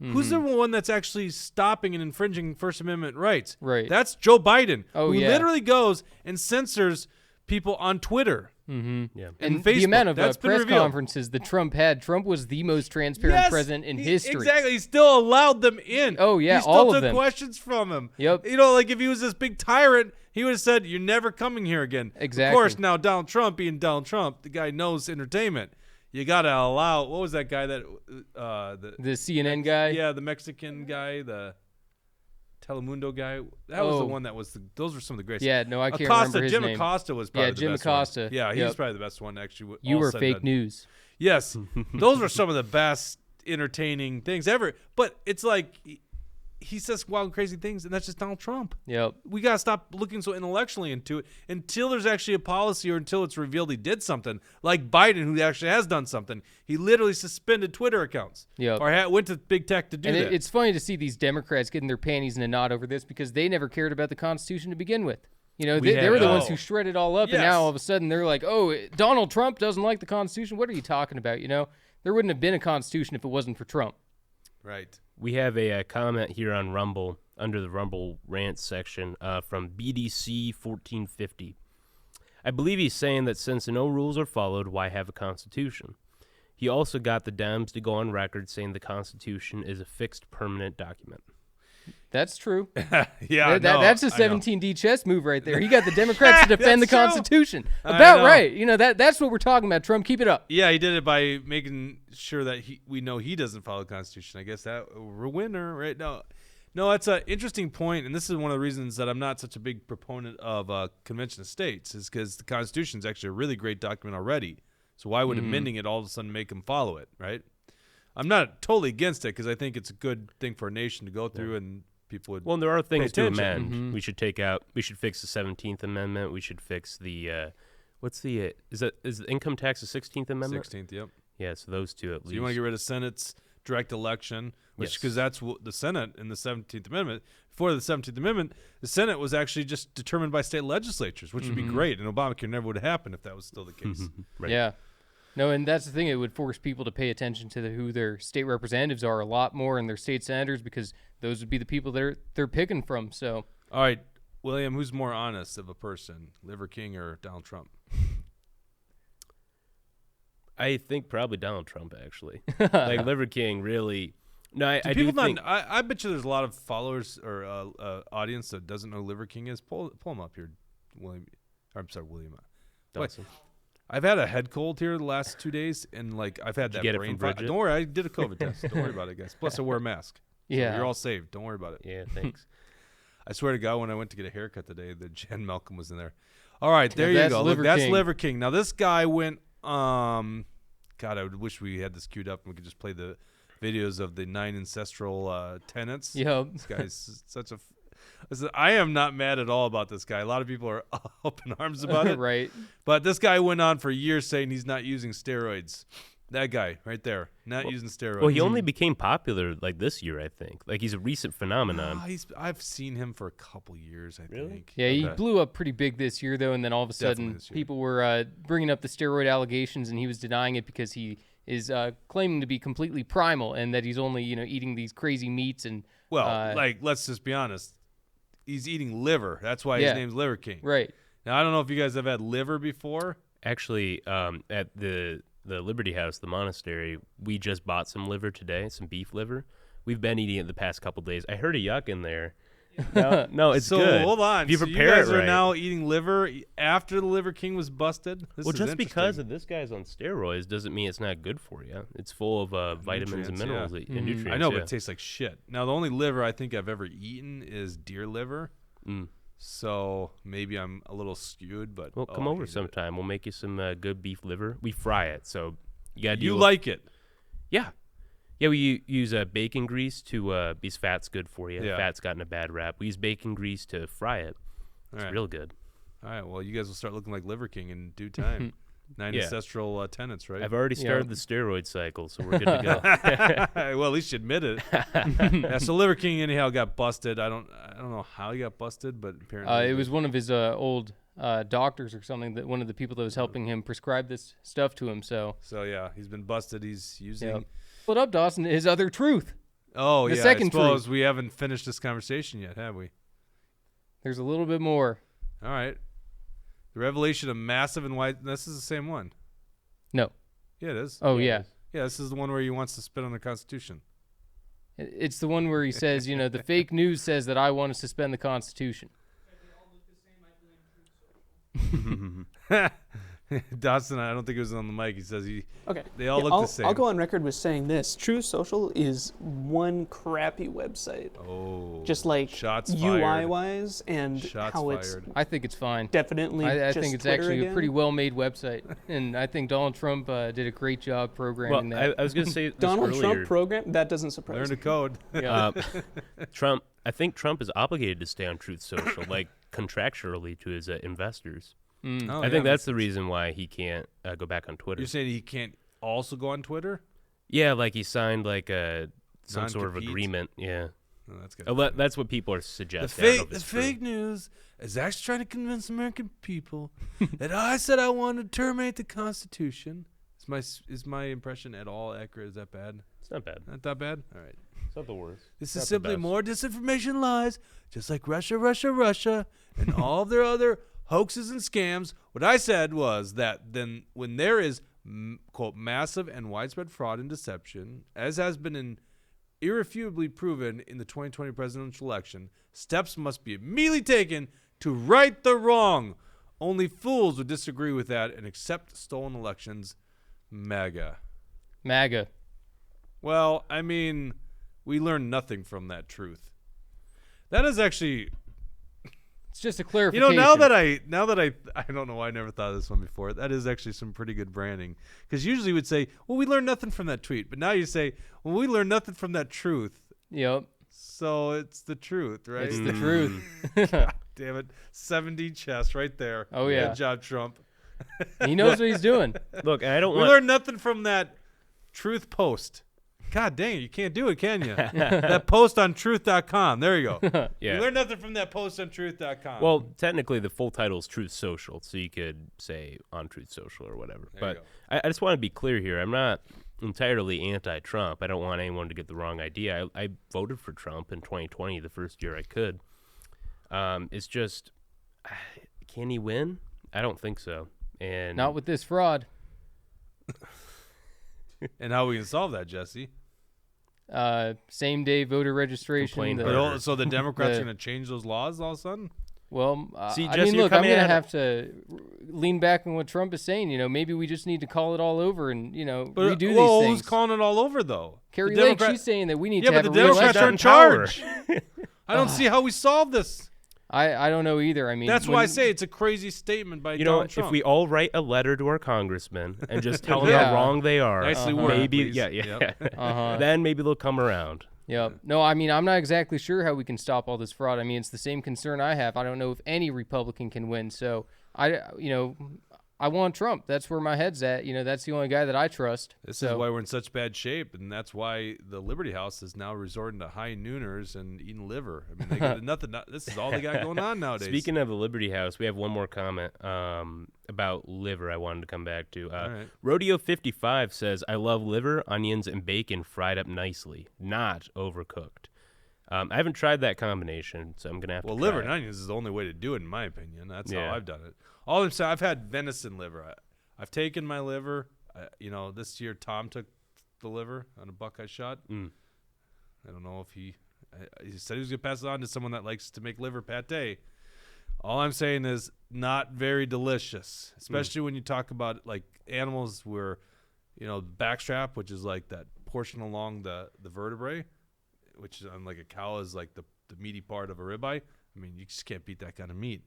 Who's the one that's actually stopping and infringing First Amendment rights? Right. That's Joe Biden, Oh, who yeah. literally goes and censors people on Twitter. Yeah. And And Facebook. the amount of That's been press revealed. conferences that Trump had, Trump was the most transparent Yes, president in he- history. Exactly. He still allowed them in. Oh, yeah, he still all of took them. questions from him. Yep. You know, like if he was this big tyrant, he would have said, "You're never coming here again." Of Exactly. course, now Donald Trump, being Donald Trump, the guy knows entertainment. you got to allow. What was that guy that The CNN guy. Yeah, the Mexican guy, the Telemundo guy. That was the Oh. one that was. Those were some of the greatest. Yeah, no, I can't Acosta, remember his Jim name. Acosta was probably Yeah, the Jim best one. Acosta. Yeah, he Yep. was probably the best one. Actually, You all were said fake and done. news. Yes, those were some of the best entertaining things ever. But it's like he says wild, crazy things, and that's just Donald Trump. Yep. We gotta stop looking so intellectually into it until there's actually a policy or until it's revealed he did something. Like Biden, who actually has done something. He literally suspended Twitter accounts. Yep. Or went to big tech to do And that. it's funny to see these Democrats getting their panties in a knot over this because they never cared about the Constitution to begin with. You know, they were the ones who shredded all up, and Yes. now all of a sudden they're like, "Oh, Donald Trump doesn't like the Constitution." What are you talking about? You know, there wouldn't have been a Constitution if it wasn't for Trump. Right. We have a comment here on Rumble under the Rumble rant section from BDC 1450. I believe he's saying that since no rules are followed, why have a constitution? He also got the Dems to go on record saying the Constitution is a fixed permanent document. That's true. Yeah, That's a I know. 17D chess move right there. He got the Democrats to defend the That's true. Constitution. I About know. right. You know, that's what we're talking about. Trump, keep it up. Yeah, he did it by making sure that we know he doesn't follow the Constitution. I guess that we're a winner, right? No, that's an interesting point, and this is one of the reasons that I'm not such a big proponent of Convention of States, is because the Constitution is actually a really great document already. So why would amending it all of a sudden make them follow it, right? I'm not totally against it because I think it's a good thing for a nation to go through, and people would. Well, there are things to attention. amend. We should fix the 17th Amendment. We should fix the, is the income tax the 16th Amendment? 16th, yep. Yeah, so those two at least. So you want to get rid of Senate's direct election, which Yes. because that's what the Senate in the 17th Amendment. Before the 17th Amendment, the Senate was actually just determined by state legislatures, which would be great, and Obamacare never would have happened if that was still the case. Right. Yeah. No, and that's the thing. It would force people to pay attention to who their state representatives are a lot more and their state senators because those would be the people they're picking from. So, All right, William, who's more honest of a person, Liver King or Donald Trump? I think probably Donald Trump, actually. Like, Liver King really... No, I do People think... I bet you there's a lot of followers or audience that doesn't know who Liver King is. Pull him up here, William. I'm sorry, William. Dawson. I've had a head cold here the last 2 days, and like I've had Did that you get it brain from fog. Bridget? Don't worry, I did a COVID test. Don't worry about it, guys. Plus, I wear a mask. So Yeah. you're all saved. Don't worry about it. Yeah, thanks. I swear to God, when I went to get a haircut today, the Jen Malcolm was in there. All right, there you that's go. Liver Look, that's King. Liver King. Now this guy went. God, I would wish we had this queued up and we could just play the videos of the 9 ancestral tenants. yeah. This guy's such a. I am not mad at all about this guy. A lot of people are up in arms about it. Right. But this guy went on for years saying he's not using steroids. That guy right there, not using steroids. Well, he only became popular, like, this year, I think. Like, he's a recent phenomenon. I've seen him for a couple years, I think. Yeah, he Okay. blew up pretty big this year, though, and then all of a Definitely sudden this year. people were bringing up the steroid allegations, and he was denying it because he is claiming to be completely primal and that he's only, eating these crazy meats and Well, let's just be honest. He's eating liver. That's why Yeah. his name's Liver King. right. Now, I don't know if you guys have had liver before. Actually, at the Liberty House, the monastery, we just bought some liver today, some beef liver. We've been eating it the past couple days. I heard a yuck in there. No, it's so good. hold on. If you So prepare guys it are right. now eating liver after the Liver King was busted? This Well, is just because interesting. of this guy's on steroids doesn't mean it's not good for you. It's full of vitamins and Nutrients, minerals yeah. and nutrients. I know, yeah. but it tastes like shit. Now, the only liver I think I've ever eaten is deer liver. So maybe I'm a little skewed, but Well, come I over hated it. sometime. We'll make you some good beef liver. We fry it, so you got to You like it? Yeah. Yeah, we use bacon grease to because fat's good for you. Yeah. Fat's gotten a bad rap. We use bacon grease to fry it. It's right. real good. All right. Well, you guys will start looking like Liver King in due time. 9 Yeah. ancestral tenants, right? I've already started the steroid cycle, so we're good to go. Well, at least you admit it. Yeah, so Liver King anyhow got busted. I don't know how he got busted, but apparently It was one of his old doctors or something, that one of the people that was helping him prescribe this stuff to him. So yeah, he's been busted. He's using. Yep. Split up, Dawson. His other truth. Oh The yeah. second I suppose we haven't finished this conversation yet, have we? There's a little bit more. All right. The revelation of massive and wide. This is the same one. No. Yeah, it is. Oh yeah. Yeah, this is the one where he wants to spit on the Constitution. It's the one where he says, the fake news says that I want to suspend the Constitution. Dawson, I don't think it was on the mic. He says Okay. they all look I'll, the same. I'll go on record with saying this. Truth Social is one crappy website. Oh, Just like shots UI fired. wise and Shots how fired. it's I think it's fine. definitely I just think it's Twitter actually again. a pretty well-made website, and I think Donald Trump did a great job Well, programming that. I was going to say this Donald earlier. Trump program, that doesn't surprise Learn me. the code. Yeah. Trump, I think Trump is obligated to stay on Truth Social, like contractually to his investors. Oh, I yeah, think that's makes the sense. reason why he can't go back on Twitter. You're saying he can't also go on Twitter? Yeah, like he signed like some sort of Non-compete? agreement. Yeah, Oh, that's good. that's what people are The suggesting. I don't know if fake, the it's true. fake news is actually trying to convince American people that I said I wanted to terminate the Constitution. Is my impression at all accurate? Is that bad? It's not bad. Not that bad? All right. It's not the worst. This Not is the simply best. more disinformation lies, just like Russia, and all of their other hoaxes and scams. What I said was that then when there is, quote, massive and widespread fraud and deception, as has been irrefutably proven in the 2020 presidential election, steps must be immediately taken to right the wrong. Only fools would disagree with that and accept stolen elections. MAGA. MAGA. Well, I mean, we learned nothing from that truth. That is actually, It's just a you clarification. know, now that I don't know why I never thought of this one before. That is actually some pretty good branding. Because usually we'd say, well, we learned nothing from that tweet. But now you say, well, we learned nothing from that truth. Yep. So it's the truth, right? It's the truth. Damn it. 7D chess right there. Oh, yeah. Good job, Trump. He knows what he's doing. Look, and I don't We want. learned nothing from that truth post. God dang it, you can't do it, can you? That post on truth.com. There you go. Yeah. We learned nothing from that post on truth.com. Well, technically, the full title is Truth Social, so you could say on Truth Social or whatever. There you But I just want to be clear here. I'm not entirely anti-Trump. I don't want anyone to get the wrong idea. I voted for Trump in 2020, the first year I could. It's just, can he win? I don't think so. And Not with this fraud. and how we can solve that, Jesse? Same day voter registration. Complain the- But voters. so the Democrats the- are going to change those laws all of a sudden? Well, See, I Jesse, mean, you're look, I'm coming going to at it- have to lean back on what Trump is saying. You know, maybe we just need to call it all over and, redo these who's things. calling it all over, though? Carrie The Lake, Democrat- she's saying that we need Yeah, to but have the a real Democrats are in in power. charge. I don't see how we solve this. I don't know either. I mean, That's why I when- say it's a crazy statement by You know, Donald if Trump. we all write a letter to our congressmen and just tell them Yeah. how wrong they are, Nicely worded, maybe, please. yeah, Yep. then maybe they'll come around. Yeah. No, I mean, I'm not exactly sure how we can stop all this fraud. I mean, it's the same concern I have. I don't know if any Republican can win. So I want Trump. That's where my head's at. You know, that's the only guy that I trust. This so, is why we're in such bad shape, and that's why the Liberty House is now resorting to high nooners and eating liver. I mean, they got nothing. This is all they got going on nowadays. Speaking of the Liberty House, we have one more comment about liver I wanted to come back to. All right. Rodeo55 says, I love liver, onions, and bacon fried up nicely, not overcooked. I haven't tried that combination, so I'm going to have to try liver it. and onions is the only way to do it, in my opinion. That's Yeah. how I've done it. All I'm saying, I've had venison liver. I've taken my liver. This year Tom took the liver on a buck I shot. Mm. I don't know if he said he was gonna pass it on to someone that likes to make liver pate. All I'm saying is not very delicious, especially when you talk about like animals where, backstrap, which is like that portion along the vertebrae, which is on like a cow is like the meaty part of a ribeye. I mean, you just can't beat that kind of meat.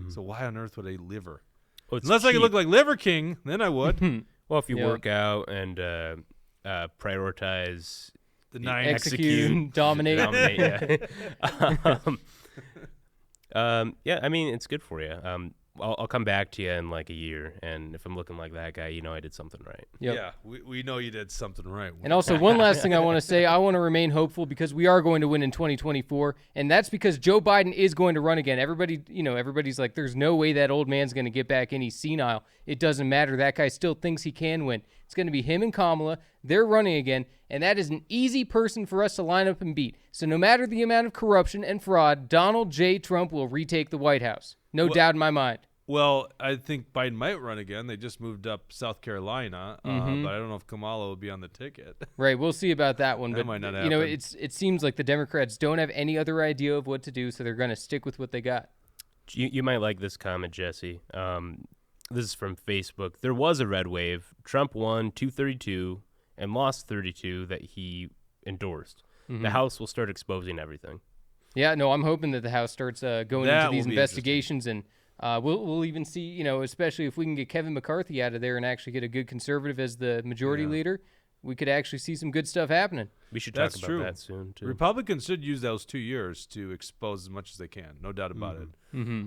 So why on earth would I eat liver? Well, it's Unless I could cheap. look like Liver King, then I would. Well, if you Yeah. work out and prioritize The nine execute, dominate. Yeah, I mean, it's good for you. I'll come back to you in like a year, and if I'm looking like that guy, I did something right. Yep. Yeah, we know you did something right. And also, one last thing I want to say, I want to remain hopeful because we are going to win in 2024, and that's because Joe Biden is going to run again. Everybody's like, there's no way that old man's going to get back in. He's senile. It doesn't matter. That guy still thinks he can win. It's going to be him and Kamala. They're running again, and that is an easy person for us to line up and beat. So no matter the amount of corruption and fraud, Donald J. Trump will retake the White House. No doubt in my mind. Well, I think Biden might run again. They just moved up South Carolina, but I don't know if Kamala will be on the ticket. Right, we'll see about that one. That But might not you know, happen. it seems like the Democrats don't have any other idea of what to do, so they're going to stick with what they got. You might like this comment, Jesse. This is from Facebook. There was a red wave. Trump won 232 and lost 32 that he endorsed. The House will start exposing everything. Yeah, no, I'm hoping that the House starts going That into these will be investigations, and we'll even see, you know, especially if we can get Kevin McCarthy out of there and actually get a good conservative as the majority leader, we could actually see some good stuff happening. We should That's talk true. about that soon, too. Republicans should use those 2 years to expose as much as they can. No doubt about it.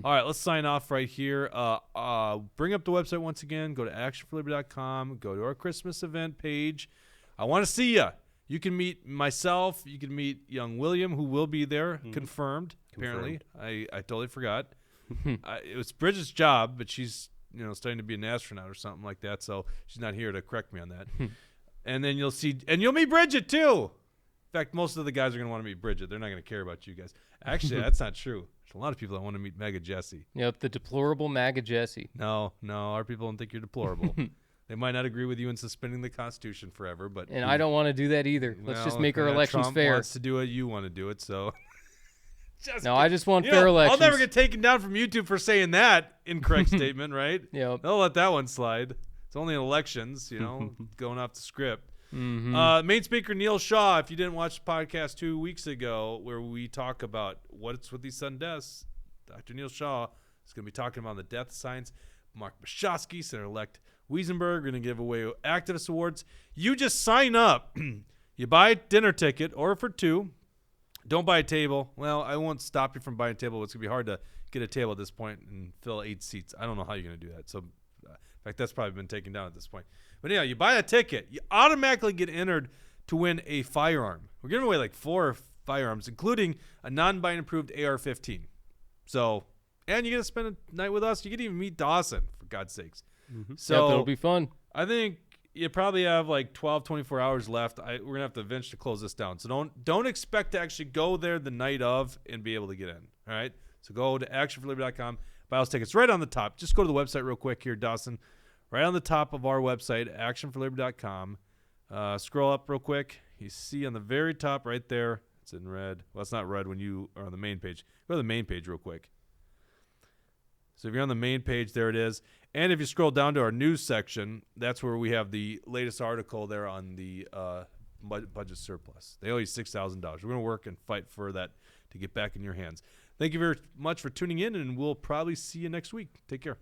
All right, let's sign off right here. Bring up the website once again. Go to actionforliberty.com. Go to our Christmas event page. I want to see you. You can meet myself. You can meet young William, who will be there, confirmed, apparently. I totally forgot. It was Bridget's job, but she's studying to be an astronaut or something like that, so she's not here to correct me on that. And then you'll meet Bridget, too. In fact, most of the guys are going to want to meet Bridget. They're not going to care about you guys. Actually, that's not true. There's a lot of people that want to meet MAGA Jesse. Yep, the deplorable MAGA Jesse. No, our people don't think you're deplorable. They might not agree with you in suspending the Constitution forever, but And I don't want to do that either. Let's just make our elections Trump fair. wants to do it. You want to do it, so. I just want fair elections. I'll never get taken down from YouTube for saying that incorrect statement, right? Yep. They'll let that one slide. It's only in elections, going off the script. Main speaker Neil Shaw, if you didn't watch the podcast 2 weeks ago where we talk about what's with these sudden deaths, Dr. Neil Shaw is going to be talking about the death science. Mark Bashosky, Senator-elect Wiesenberg, we're going to give away activist awards. You just sign up. You buy a dinner ticket, order for 2. Don't buy a table. Well, I won't stop you from buying a table. It's going to be hard to get a table at this point and fill 8 seats. I don't know how you're going to do that. So, in fact, that's probably been taken down at this point. But anyhow, you buy a ticket. You automatically get entered to win a firearm. We're giving away like 4 firearms, including a non-binding approved AR-15. So, and you get to spend a night with us. You get to even meet Dawson, for God's sakes. So Yep, it'll be fun. I think you probably have like 12, 24 hours left. We're going to have to eventually close this down. So don't expect to actually go there the night of and be able to get in. All right? So go to actionforliberty.com. Buy those tickets right on the top. Just go to the website real quick here, Dawson. Right on the top of our website, actionforliberty.com. Scroll up real quick. You see on the very top right there, it's in red. Well, it's not red when you are on the main page. Go to the main page real quick. So if you're on the main page, there it is. And if you scroll down to our news section, that's where we have the latest article there on the budget surplus. They owe you $6,000. We're going to work and fight for that to get back in your hands. Thank you very much for tuning in, and we'll probably see you next week. Take care.